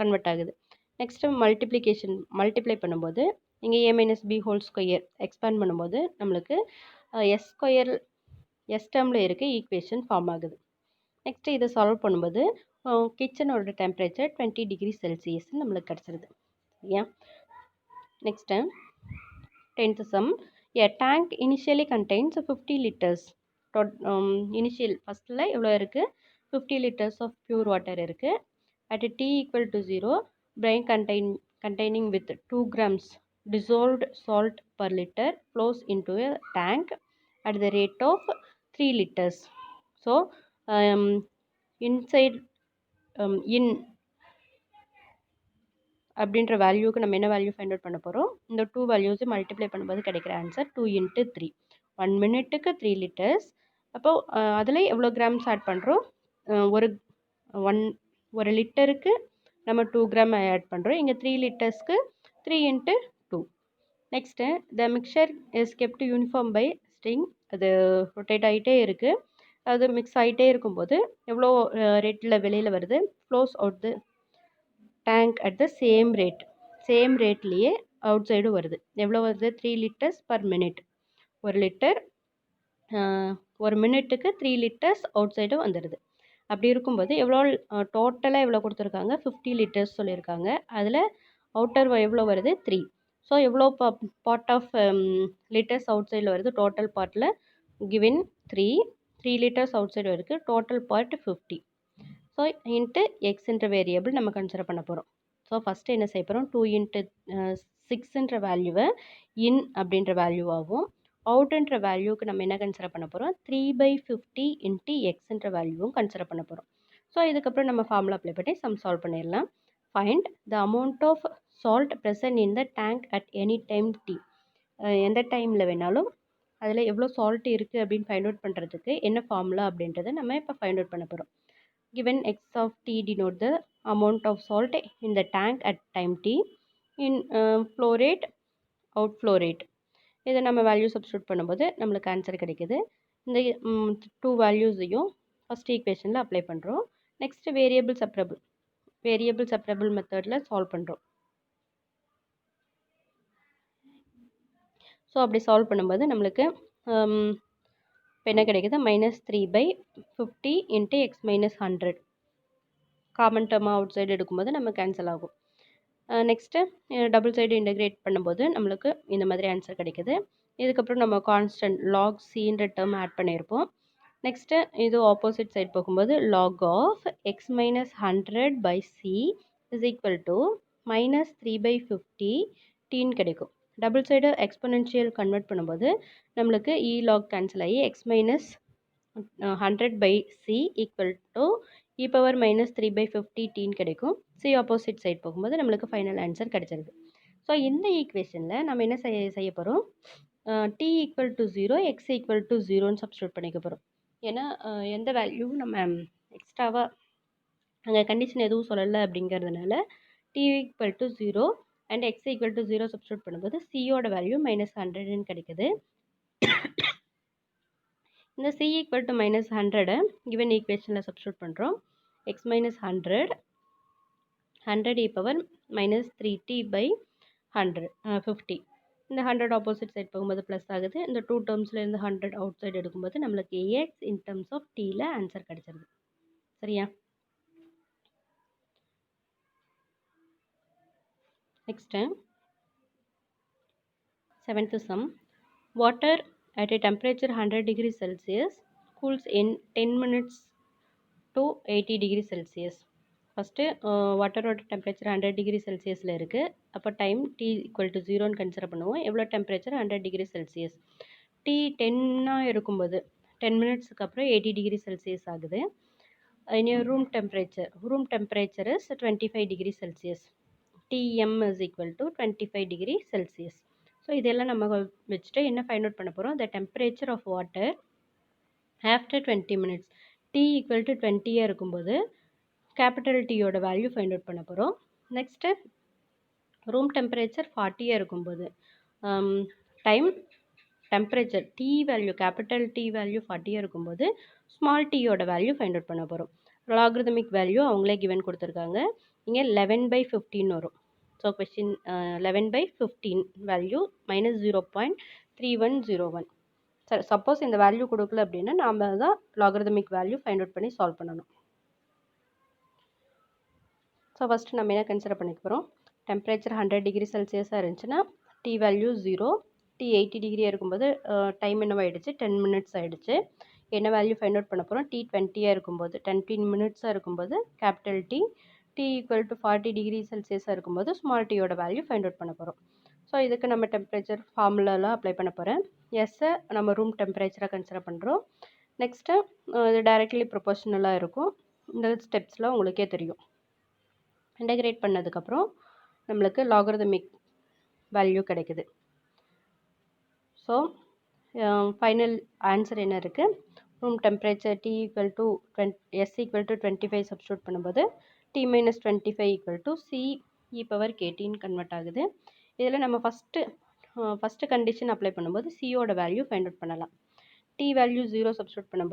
கன்வெர்ட் ஆகுது. நெக்ஸ்ட்டு மல்டிப்ளை பண்ணும்போது இங்கே A minus B whole square expand பண்ணும்போது நம்மளுக்கு எஸ் ஸ்கொயர் எஸ் டேர்மில் இருக்க ஈக்குவேஷன் ஃபார்ம் ஆகுது. நெக்ஸ்ட்டு இதை சால்வ் பண்ணும்போது கிச்சனோட டெம்பரேச்சர் 20 டிகிரி செல்சியஸ்ன்னு நம்மளுக்கு கிடச்சிருது. சரியா? Next 10th sum. A tank initially contains 50 liters. Initial ஃபஸ்ட்டில் எவ்வளோ இருக்குது? 50 liters of pure water இருக்குது. At t equal to 0, brine containing with 2 grams dissolved salt per liter flows into a tank at the rate of 3 liters. So, inside in அப்படின்ற வேல்யூக்கு நம்ம என்ன வேல்யூ ஃபைண்ட் அவுட் பண்ண போகிறோம்? இந்த 2 வேல்யூஸை மல்டிப்ளை பண்ணும்போது கிடைக்கிற ஆன்சர் 2 × 3. 1 மினிட்டுக்கு 3 லிட்டர்ஸ். அப்போது அதில் எவ்வளோ கிராம்ஸ் ஆட் பண்ணுறோம்? ஒரு லிட்டருக்கு நம்ம 2 கிராம் ஆட் பண்ணுறோம். இங்கே 3 லிட்டர்ஸ்க்கு 3 × 2. Next the mixture is kept uniform by string. அது ரொட்டேட் ஆகிட்டே இருக்குது. அது மிக்ஸ் ஆகிட்டே இருக்கும்போது எவ்வளோ ரேட்டில் வெளியில் வருது? Flows out the tank at the same ரேட்லேயே அவுட் சைடும் வருது. எவ்வளோ வருது? 3 லிட்டர்ஸ் பர் மினிட். ஒரு மினிட்டுக்கு 3 லிட்டர்ஸ் அவுட் சைடும் வந்துடுது. அப்படி இருக்கும்போது எவ்வளோ டோட்டலாக எவ்வளோ கொடுத்துருக்காங்க? 50 லிட்டர்ஸ் சொல்லியிருக்காங்க. அதில் அவுட்டர் எவ்வளோ வருது? 3. ஸோ எவ்வளோ பார்ட் ஆஃப் லிட்டர்ஸ் அவுட் சைடில் வருது? டோட்டல் பார்ட்டில் கிவன் 3 லிட்டர்ஸ் அவுட் சைடு இருக்குது. Total part 50. ஸோ இன்ட்டு எக்ஸ்ன்ற வேரியபிள் நம்ம கன்சிடர் பண்ண போகிறோம். ஸோ ஃபஸ்ட்டு என்ன செய்ய போகிறோம்? 2 × 6ன்ற வேல்யூவை இன் அப்படின்ற வேல்யூவாகவும் அவுட்டுன்ற வேல்யூவுக்கு நம்ம என்ன கன்சிடர் பண்ண போகிறோம்? 3/50 இன்ட்டு எக்ஸ்ன்ற வேல்யூவும் கன்சிடர் பண்ண போகிறோம். ஸோ இதுக்கப்புறம் நம்ம ஃபார்முலா அப்ளை பண்ணி சம் சால்வ் பண்ணிடலாம். Find the amount of salt present in the tank at any time t. எந்த டைமில் வேணாலும் அதில் எவ்வளோ சால்ட் இருக்குது அப்படின்னு ஃபைண்ட் அவுட் பண்ணுறதுக்கு என்ன ஃபார்முலா அப்படின்றத நம்ம இப்போ ஃபைண்ட் அவுட் பண்ண போகிறோம். Given x of t denote the amount of salt in the tank at time t in flow rate, outflow rate. இதை நம்ம வேல்யூ சப்ஸ்டியூட் பண்ணும்போது நம்மளுக்கு ஆன்சர் கிடைக்குது. இந்த 2 வேல்யூஸையும் ஃபஸ்ட் ஈக்குவேஷனில் அப்ளை பண்ணுறோம். நெக்ஸ்ட்டு வேரியபிள் செப்பரபிள் மெத்தடில் சால்வ் பண்ணுறோம். ஸோ அப்படி சால்வ் பண்ணும்போது நம்மளுக்கு இப்போ என்ன கிடைக்குது? -3/50 இன்ட்டு எக்ஸ் மைனஸ் 100. காமன் டேர்மாக அவுட் சைடு எடுக்கும்போது நம்ம கேன்சல் ஆகும். நெக்ஸ்ட்டு டபுள் சைடு இன்டெகிரேட் பண்ணும்போது நம்மளுக்கு இந்த மாதிரி ஆன்சர் கிடைக்குது. இதுக்கப்புறம் நம்ம கான்ஸ்டன்ட் லாக் சின்ற டேர்ம் ஆட் பண்ணியிருப்போம். நெக்ஸ்ட்டு இது ஆப்போசிட் சைட் போகும்போது log of x minus 100/c is equal to -3/50 டீன்னு கிடைக்கும். டபுள் சைடு எக்ஸ்பொனென்ஷியல் கன்வெர்ட் பண்ணும்போது நம்மளுக்கு லாக் கேன்சல் ஆகி x minus 100/c equal to e⁻−3/50 டீன்னு கிடைக்கும். சி ஆப்போசிட் சைட் போகும்போது நம்மளுக்கு ஃபைனல் ஆன்சர் கிடச்சிருது. ஸோ இந்த ஈக்குவேஷனில் நம்ம என்ன செய்ய போகிறோம்? t equal to 0 X equal to 0ன்னு சப்ஸ்டியூட் பண்ணிக்க போகிறோம். ஏன்னா எந்த வேல்யூவும் நம்ம எக்ஸ்ட்ராவாக அங்கே கண்டிஷன் எதுவும் சொல்லலை அப்படிங்கிறதுனால t equal to 0 and x equal to 0 substitute பண்ணும்போது சியோட வேல்யூ -100ன்னு கிடைக்குது. இந்த c ஈக்குவல் டு -100 கிவன் ஈக்குவேஷனில் சப்ஸ்டியூட் பண்ணுறோம். எக்ஸ் மைனஸ் 100 e⁻−3t/100 இந்த 100 ஆப்போசிட் சைட் போகும்போது ப்ளஸ் ஆகுது. இந்த 2 டேர்ம்ஸில் இருந்து 100 அவுட் சைடு எடுக்கும்போது நம்மளுக்கு ஏஎக்ஸ் இன் டேர்ம்ஸ் ஆஃப் டீயில் ஆன்சர் கிடச்சிருது. சரியா? Next 7th sum. Water at a temperature 100 degrees Celsius cools in 10 minutes to 80 degrees Celsius. First வாட்டரோட டெம்பரேச்சர் 100 டிகிரி செல்சியஸில் இருக்குது. அப்போ டைம் t ஈக்குவல் டு 0ன்னு கன்சிடர் பண்ணுவோம். எவ்வளோ டெம்பரேச்சர்? 100 degree Celsius. t 10ஆக இருக்கும்போது 10 மினிட்ஸுக்கு அப்புறம் 80 டிகிரி செல்சியஸ் ஆகுது. Room temperature is 25 degree Celsius. tm is equal to 25 degree Celsius. So இதெல்லாம் நம்ம வச்சுட்டு என்ன ஃபைண்ட் அவுட் பண்ண போகிறோம்? The temperature of water after 20 minutes. t equal to 20ஆக இருக்கும்போது கேபிட்டல் டீயோட வேல்யூ ஃபைண்ட் அவுட் பண்ண போகிறோம். நெக்ஸ்ட்டு ரூம் டெம்பரேச்சர் 40ஆக இருக்கும்போது time temperature T value capital T value 40 இருக்கும்போது ஸ்மால் டீயோட வேல்யூ ஃபைண்ட் அவுட் பண்ண போகிறோம். லாக்ரிதமிக் வேல்யூ அவங்களே கிவன் கொடுத்துருக்காங்க. இங்கே 11/15 வரும். So question 11/15 value -0.3101. சரி, சப்போஸ் இந்த வேல்யூ கொடுக்கல அப்படின்னா நாம் தான் லாகரிதமிக் வேல்யூ ஃபைண்ட் அவுட் பண்ணி சால்வ் பண்ணணும். ஸோ ஃபஸ்ட்டு நம்ம என்ன கன்சிடர் பண்ணிக்க போகிறோம், டெம்பரேச்சர் 100 டிகிரி செல்சியஸாக இருந்துச்சுன்னா டி வேல்யூ 0, டி 80 டிகிரியாக இருக்கும்போது டைம் என்னவாயிடுச்சு 10 மினிட்ஸ் ஆகிடுச்சு. என்ன வேல்யூ ஃபைண்ட் அவுட் பண்ண போகிறோம், டி 20 இருக்கும்போது 10 மினிட்ஸாக இருக்கும்போது capital T, T equal to 40 degree செல்சியஸாக இருக்கும்போது ஸ்மால் டீயோட வேல்யூ ஃபைண்ட் அவுட் பண்ண போகிறோம். ஸோ இதுக்கு நம்ம டெம்பரேச்சர் ஃபார்முலாலாம் அப்ளை பண்ண போகிறேன். எஸ்ஸை நம்ம ரூம் டெம்பரேச்சராக கன்சிடர் பண்ணுறோம். நெக்ஸ்ட்டு இது டைரெக்ட்லி ப்ரொபோஷனலாக இருக்கும். இந்த ஸ்டெப்ஸில் உங்களுக்கே தெரியும். இன்டகிரேட் பண்ணதுக்கப்புறம் நம்மளுக்கு லாகரிதமிக் வேல்யூ கிடைக்குது. ஸோ ஃபைனல் ஆன்சர் என்ன இருக்குது, room temperature T equal to S equal to 25 substitute பண்ணும்போது T minus 25 equal to C E power கேடின்னு கன்வெர்ட் ஆகுது. இதில் நம்ம ஃபஸ்ட்டு கண்டிஷன் அப்ளை பண்ணும்போது சியோட வேல்யூ ஃபைண்ட் அவுட் பண்ணலாம். டி வேல்யூ 0 சப்ஸ்டியூட் பண்ணுறோம்.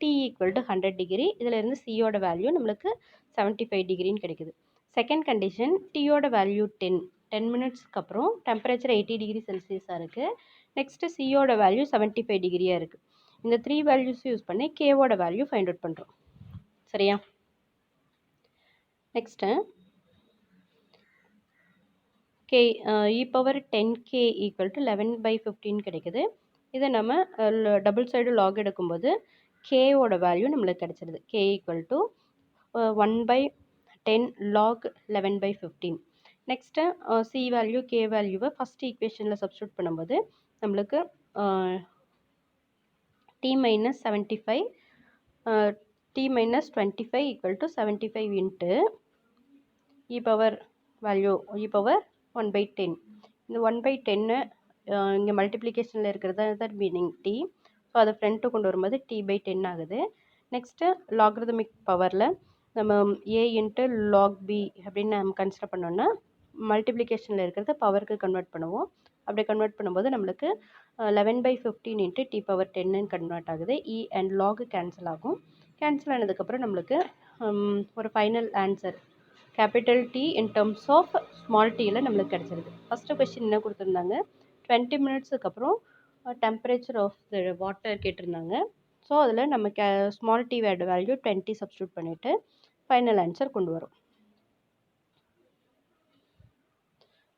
டி ஈக்குவல் டு 100 டிகிரி, இதில் இருந்து சியோட வேல்யூ நம்மளுக்கு 75 டிகிரின்னு கிடைக்குது. செகண்ட் கண்டிஷன் டியோட வேல்யூ 10 மினிட்ஸ்க்கு அப்புறம் டெம்பரேச்சர் 80 டிகிரி செல்சியஸாக இருக்குது. நெக்ஸ்ட்டு சியோட வேல்யூ 75 டிகிரியாக இருக்குது. இந்த 3 வேல்யூஸ் யூஸ் பண்ணி கேவோட வேல்யூ ஃபைண்ட் அவுட் பண்ணுறோம். சரியா? Next K e power 10k equal to 11/15 கிடைக்குது. இதை நம்ம டபுள் சைடு லாக் எடுக்கும்போது கேவோட வேல்யூ நம்மளுக்கு கிடச்சிருது. K equal to 1/10 log 11/15. Next c value k வேல்யூவை ஃபஸ்ட் ஈக்குவேஷனில் சப்ஸ்டியூட் பண்ணும்போது நம்மளுக்கு T minus 75 T minus 25 equal to 75 into e power value e power 1/10. இந்த 1/10 இங்கே மல்டிப்ளிகேஷனில் இருக்கிறது தான் மீனிங் டி. ஸோ அதை ஃப்ரண்ட்டு கொண்டு வரும்போது t/10 ஆகுது. நெக்ஸ்ட்டு லாக்ரிதமிக் பவரில் நம்ம ஏ இன்ட்டு லாக் பி அப்படின்னு நம்ம கன்சிடர் பண்ணோன்னா மல்டிப்ளிகேஷனில் இருக்கிறத பவருக்கு கன்வெர்ட் பண்ணுவோம். அப்படி கன்வெர்ட் பண்ணும்போது நம்மளுக்கு 11/15 இன்ட்டு டி பவர் 10 கன்வெர்ட் ஆகுது. இ அண்ட் லாக் கேன்சல் ஆகும். கேன்சல் ஆனதுக்கப்புறம் நம்மளுக்கு ஒரு final answer capital T in terms of small டீயில் நம்மளுக்கு கிடச்சிருக்கு. ஃபஸ்ட்டு கொஸ்டின் என்ன கொடுத்துருந்தாங்க, 20 மினிட்ஸுக்கு அப்புறம் டெம்பரேச்சர் ஆஃப் த வாட்டர் கேட்டிருந்தாங்க. ஸோ அதில் நம்ம ஸ்மால் டி வேல்யூ 20 சப்ஸ்டியூட் பண்ணிவிட்டு ஃபைனல் ஆன்சர் கொண்டு வரும்.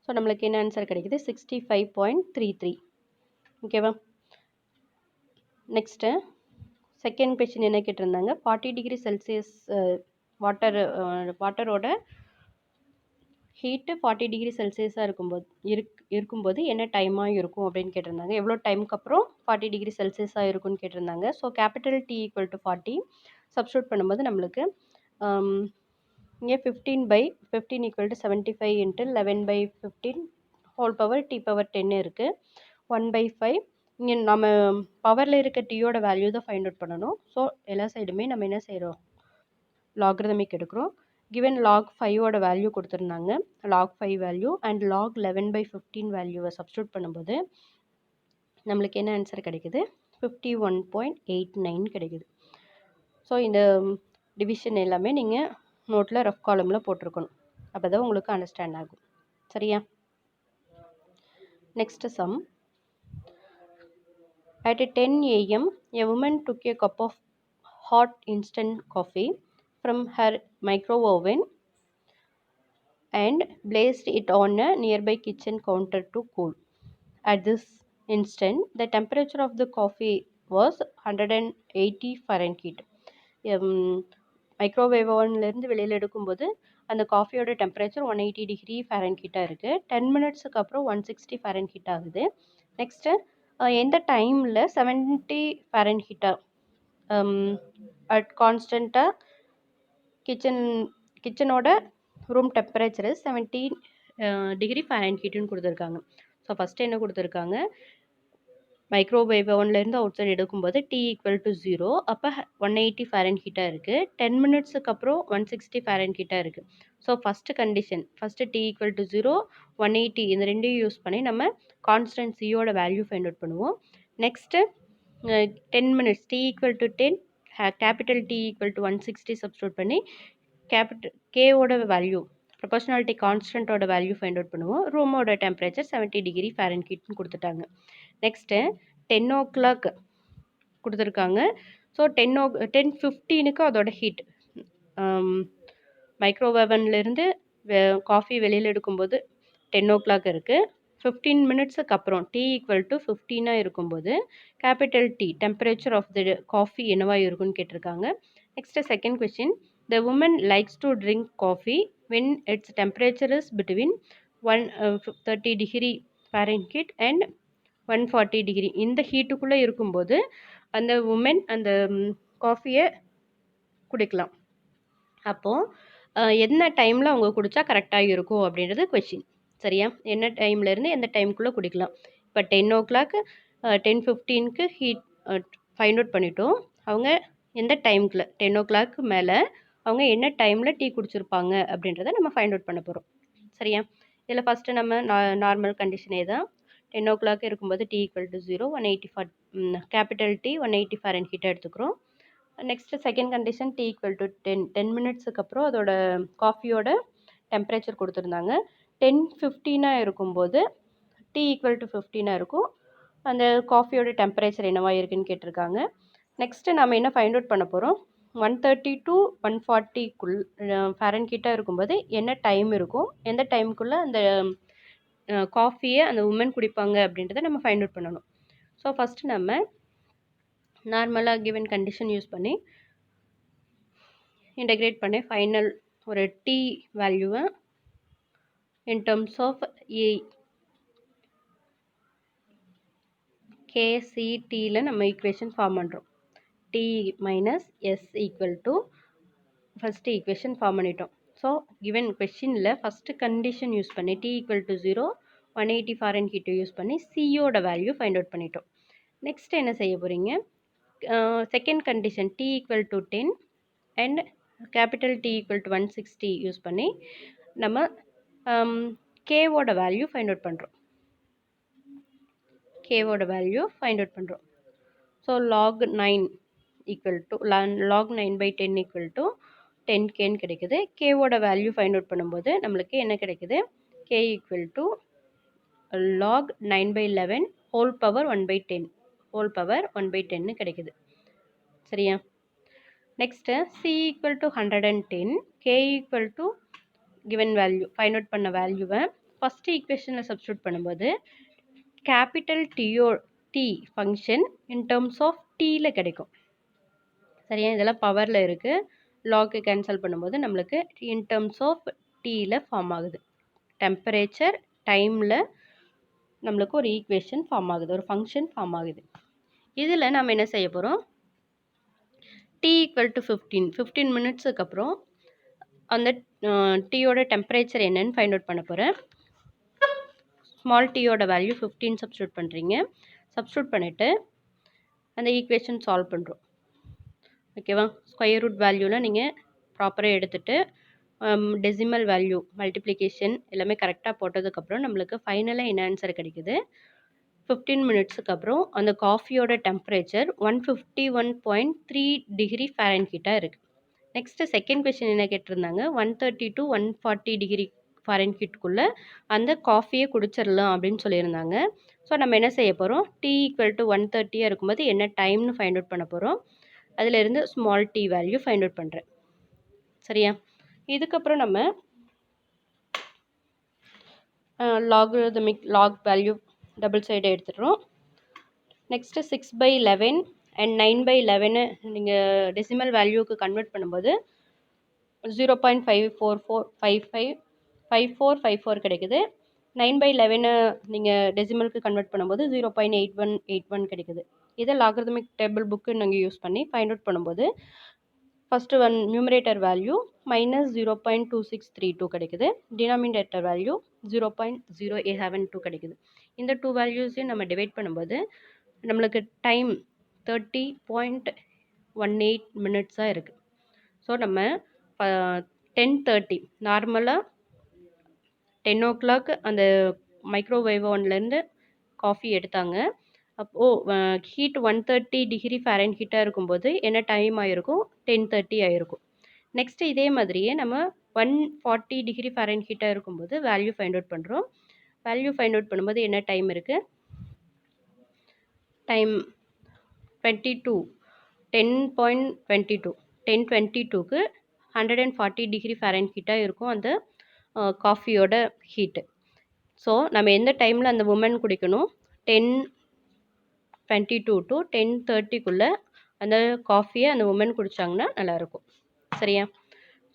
ஸோ நம்மளுக்கு என்ன ஆன்சர் கிடைக்குது, 65.33. ஓகேவா? நெக்ஸ்ட்டு செகண்ட் கொஸ்டின் என்ன கேட்டிருந்தாங்க, 40 டிகிரி செல்சியஸ் வாட்டரோட ஹீட்டு 40 டிகிரி செல்சியஸாக இருக்கும்போது என்ன டைமாக இருக்கும் அப்படின்னு கேட்டிருந்தாங்க. எவ்வளோ டைமுக்கு அப்புறம் 40 டிகிரி செல்சியஸாக இருக்கும்னு கேட்டிருந்தாங்க. So capital T equal to 40 substitute பண்ணும்போது நம்மளுக்கு இங்கே 15/15 equal to 75 into 11/15 whole power t power 10 இருக்குது. 1/5 இங்கே நம்ம பவரில் இருக்க டீயோட வேல்யூ தான் ஃபைண்ட் அவுட் பண்ணணும். ஸோ எல்லா சைடுமே நம்ம என்ன செய்கிறோம், லாக்ரிதமிக் எடுக்கிறோம். given log 5ஓட வேல்யூ கொடுத்துருந்தாங்க, log 5 வேல்யூ அண்ட் log 11/15 வேல்யூவை சப்ஸ்டியூட் பண்ணும்போது நம்மளுக்கு என்ன ஆன்சர் கிடைக்குது, 51.89 கிடைக்குது. ஸோ இந்த டிவிஷன் எல்லாமே நீங்கள் நோட்டில் ரஃப் காலமில் போட்டிருக்கணும். அப்போ தான் உங்களுக்கு அண்டர்ஸ்டாண்ட் ஆகும். சரியா? Next sum. At 10 a.m. a woman took a cup of hot instant coffee from her microwave oven and placed it on a nearby kitchen counter to cool. At this instant, the temperature of the coffee was 180 Fahrenheit. Microwave ஓவன்லேருந்து வெளியில் எடுக்கும்போது அந்த காஃபியோட டெம்பரேச்சர் 180 டிகிரி ஃபேரன்ஹீட்டாக இருக்குது. 10 மினிட்ஸுக்கு அப்புறம் 160 ஃபேரன்ஹீட் ஆகுது. நெக்ஸ்ட்டு எந்த டைமில் 70 ஃபேரன்ஹீட்டாக அட் கான்ஸ்டண்ட்டாக கிச்சனோட ரூம் டெம்பரேச்சரு 70 டிகிரி ஃபேரன்ஹீட்டுன்னு கொடுத்துருக்காங்க. ஸோ ஃபஸ்ட்டு என்ன கொடுத்துருக்காங்க, மைக்ரோவேவ் ஓவன்லேருந்து அவுட் சைடு எடுக்கும்போது T ஈக்குவல் டு 0. அப்போ 180 ஃபாரன்ஹீட்டாக இருக்குது. 10 மினிட்ஸுக்கு அப்புறம் 160 ஃபாரன்ஹீட்டாக இருக்குது. So first condition, first T equal to 0, 180 இந்த ரெண்டையும் யூஸ் பண்ணி நம்ம கான்ஸ்டன்ட் சியோட வேல்யூ ஃபைண்ட் அவுட் பண்ணுவோம். Next 10 minutes T equal to 10, capital T equal to 160 substitute பண்ணி கேபிட்டல் கேவோட வேல்யூ, ப்ரொபோஷனாலிட்டி கான்ஸ்டன்ட்டோட வேல்யூ ஃபைண்ட் அவுட் பண்ணுவோம். ரூமோட டெம்பரேச்சர் 70 டிகிரி ஃபாரன்ஹீட்னு கொடுத்துட்டாங்க. நெக்ஸ்ட்டு 10 ஓ கிளாக் கொடுத்துருக்காங்க. ஸோ 10:15க்கு அதோட ஹீட் மைக்ரோவேவன்லேருந்து காஃபி வெளியில் எடுக்கும்போது 10 ஓ கிளாக் இருக்குது. 15 மினிட்ஸுக்கு அப்புறம் T ஈக்குவல் டு 15 இருக்கும்போது capital T temperature of the coffee என்னவா இருக்குன்னு கேட்டிருக்காங்க. Next second question, the woman likes to drink coffee when its temperature is between 130 degree Fahrenheit and 140 degree. இந்த ஹீட்டுக்குள்ளே இருக்கும்போது அந்த உமன் அந்த காஃபியை குடிக்கலாம். அப்போது என்ன டைமில் அவங்க குடித்தா கரெக்டாக இருக்கும் அப்படின்றது கொஷின். சரியா? என்ன டைம்லேருந்து எந்த டைமுக்குள்ளே குடிக்கலாம். இப்போ 10 ஓ கிளாக் 10:15க்கு ஹீட் ஃபைண்ட் அவுட் பண்ணிட்டோம். அவங்க எந்த டைமுக்குள்ள 10 ஓ கிளாக்கு மேலே அவங்க என்ன டைமில் டீ குடிச்சிருப்பாங்க அப்படின்றத நம்ம ஃபைண்ட் அவுட் பண்ண போகிறோம். சரியா? இதில் ஃபஸ்ட்டு நம்ம நார்மல் கண்டிஷனே தான். 10 ஓ கிளாக் இருக்கும்போது T equal to 0, 180 capital T 180 ஃபாரன்ஹீட்டை எடுத்துக்கிறோம். Next second condition T equal to 10 மினிட்ஸுக்கு அப்புறம் அதோட காஃபியோட டெம்பரேச்சர் கொடுத்துருந்தாங்க. 10:15 இருக்கும்போது T ஈக்குவல் டு 15 இருக்கும். அந்த காஃபியோட டெம்பரேச்சர் என்னவா இருக்குன்னு கேட்டிருக்காங்க. நெக்ஸ்ட்டு நம்ம என்ன ஃபைண்ட் அவுட் பண்ண போகிறோம், 130 to 140 ஃபாரன்ஹீட்டாக இருக்கும்போது என்ன டைம் இருக்கும், எந்த டைமுக்குள்ளே அந்த காஃபியை அந்த உமன் குடிப்பாங்க அப்படின்றத நம்ம ஃபைண்ட் அவுட் பண்ணணும். ஸோ ஃபஸ்ட்டு நம்ம நார்மலாக கிவன் கண்டிஷன் யூஸ் பண்ணி இன்டெகிரேட் பண்ணி ஃபைனல் ஒரு T வேல்யூவை இன் டர்ம்ஸ் ஆஃப் KCTயில் நம்ம ஈக்குவேஷன் ஃபார்ம் பண்ணுறோம். T minus S equal to first equation form பண்ணிட்டோம். ஸோ கிவன் கொஷினில் ஃபஸ்ட்டு கண்டிஷன் யூஸ் பண்ணி T ஈக்குவல் டு 0, 180 ஃபாரன்ஹீட்டை யூஸ் பண்ணி சியோட வேல்யூ ஃபைண்ட் அவுட் பண்ணிட்டோம். நெக்ஸ்ட் என்ன செய்ய போகிறீங்க, second condition T equal to 10 and capital T equal to 160 use பண்ணி நம்ம கேவோட வேல்யூ ஃபைண்ட் அவுட் பண்ணுறோம். கேவோட வேல்யூ ஃபைண்ட் அவுட் பண்ணுறோம். So log 9 equal to log 9/10 equal to 10Kன்னு கிடைக்குது. கேவோட வேல்யூ ஃபைண்ட் அவுட் பண்ணும்போது நம்மளுக்கு என்ன கிடைக்குது, K equal to log 9/11 whole power 1/10 whole power 1/10 கிடைக்குது. சரியா? Next C equal to 110, K equal to given value find out பண்ண வேல்யூவை ஃபஸ்ட்டு ஈக்குவேஷனில் சப்ஸ்டியூட் பண்ணும்போது capital T function in terms of Tயில் கிடைக்கும். சரியா? இதெல்லாம் பவரில் இருக்குது. லாக்கு கேன்சல் பண்ணும்போது நம்மளுக்கு இன் டர்ம்ஸ் ஆஃப் Tயில் ஃபார்ம் ஆகுது. டெம்பரேச்சர் டைமில் நம்மளுக்கு ஒரு ஈக்குவேஷன் ஃபார்ம் ஆகுது, ஒரு ஃபங்க்ஷன் ஃபார்ம் ஆகுது. இதில் நம்ம என்ன செய்ய போகிறோம், T ஈக்குவல் டு 15 மினிட்ஸுக்கு அப்புறம் அந்த டீயோட டெம்பரேச்சர் என்னன்னு ஃபைண்ட் அவுட் பண்ண போகிறேன். ஸ்மால் டீயோட வேல்யூ 15 சப்ஸ்டியூட் பண்ணுறீங்க. சப்ஸ்டியூட் பண்ணிவிட்டு அந்த ஈக்குவேஷன் சால்வ் பண்ணுறோம். ஓகேவா? ஸ்கொயர் ரூட் வேல்யூலாம் நீங்கள் ப்ராப்பராக எடுத்துகிட்டு டெசிமல் வேல்யூ மல்டிப்ளிகேஷன் எல்லாமே கரெக்டாக போட்டதுக்கப்புறம் நம்மளுக்கு ஃபைனலாக என்ன ஆன்சர் கிடைக்குது, 15 மினிட்ஸுக்கு அப்புறம் அந்த காஃபியோட டெம்பரேச்சர் 151.3 டிகிரி ஃபாரன்ஹீட்டாக இருக்குது. நெக்ஸ்ட்டு செகண்ட் கொஸ்டின் என்ன கேட்டிருந்தாங்க, 130 to 140 டிகிரி ஃபாரன்ஹீட்டுக்குள்ளே அந்த காஃபியை குடிச்சிடலாம் அப்படின்னு சொல்லியிருந்தாங்க. ஸோ நம்ம என்ன செய்ய போகிறோம், T ஈக்குவல் டு 130 இருக்கும்போது என்ன டைம்னு ஃபைண்ட் அவுட் பண்ண போகிறோம். அதிலிருந்து small T value find out பண்ணுறேன். சரியா? இதுக்கப்புறம் நம்ம லாகரிதமிக் லாக் வேல்யூ டபுள் சைடை எடுத்துடுறோம். நெக்ஸ்ட்டு 6/11 அண்ட் 9/11 நீங்கள் டெசிமல் வேல்யூக்கு கன்வெர்ட் பண்ணும்போது 0.5454 கிடைக்குது. 9/11 நீங்கள் டெசிமலுக்கு கன்வெர்ட் பண்ணும்போது 0.8181 கிடைக்குது. இதை லாகரிதமிக் டேபிள் புக்கு நாங்கள் யூஸ் பண்ணி ஃபைண்ட் அவுட் பண்ணும்போது ஃபஸ்ட்டு ஒன் நியூமரேட்டர் வேல்யூ -0.2632 கிடைக்குது. டினாமினேட்டர் வேல்யூ 0.0872 கிடைக்குது. இந்த டூ வேல்யூஸையும் நம்ம டிவைட் பண்ணும்போது நம்மளுக்கு டைம் 30.18 மினிட்ஸாக இருக்குது. ஸோ நம்ம 10:30 நார்மலாக 10 o'clock அந்த மைக்ரோவேவ் ஓவன்லேருந்து காஃபி எடுத்தாங்க. அப்போது ஹீட் 130 டிகிரி ஃபாரன்ஹீட்டாக இருக்கும்போது என்ன டைம் ஆயிருக்கும்? 10:30 ஆயிருக்கும். நெக்ஸ்ட் இதே மாதிரியே நம்ம 140 டிகிரி ஃபாரன்ஹீட்டாக இருக்கும்போது வேல்யூ ஃபைண்ட் அவுட் பண்ணுறோம். வேல்யூ ஃபைண்ட் அவுட் பண்ணும்போது என்ன டைம் இருக்குது? டைம் 22 10.22 10:22க்கு 140 டிகிரி ஃபாரன்ஹீட்டாக இருக்கும் அந்த காஃபியோட ஹீட்டு. ஸோ நம்ம எந்த டைமில் அந்த உமன் குடிக்கணும்? 10:22 to 10:30க்குள்ளே அந்த காஃபியை அந்த உமன் குடித்தாங்கன்னா நல்லாயிருக்கும். சரியா?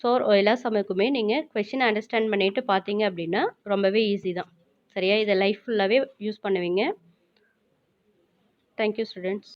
ஸோ எல்லா சமயக்குமே நீங்கள் கொஷின் அண்டர்ஸ்டாண்ட் பண்ணிவிட்டு பார்த்தீங்க அப்படின்னா ரொம்பவே ஈஸி தான். சரியா? இதை லைஃப் ஃபுல்லாகவே யூஸ் பண்ணுவீங்க. Thank you students.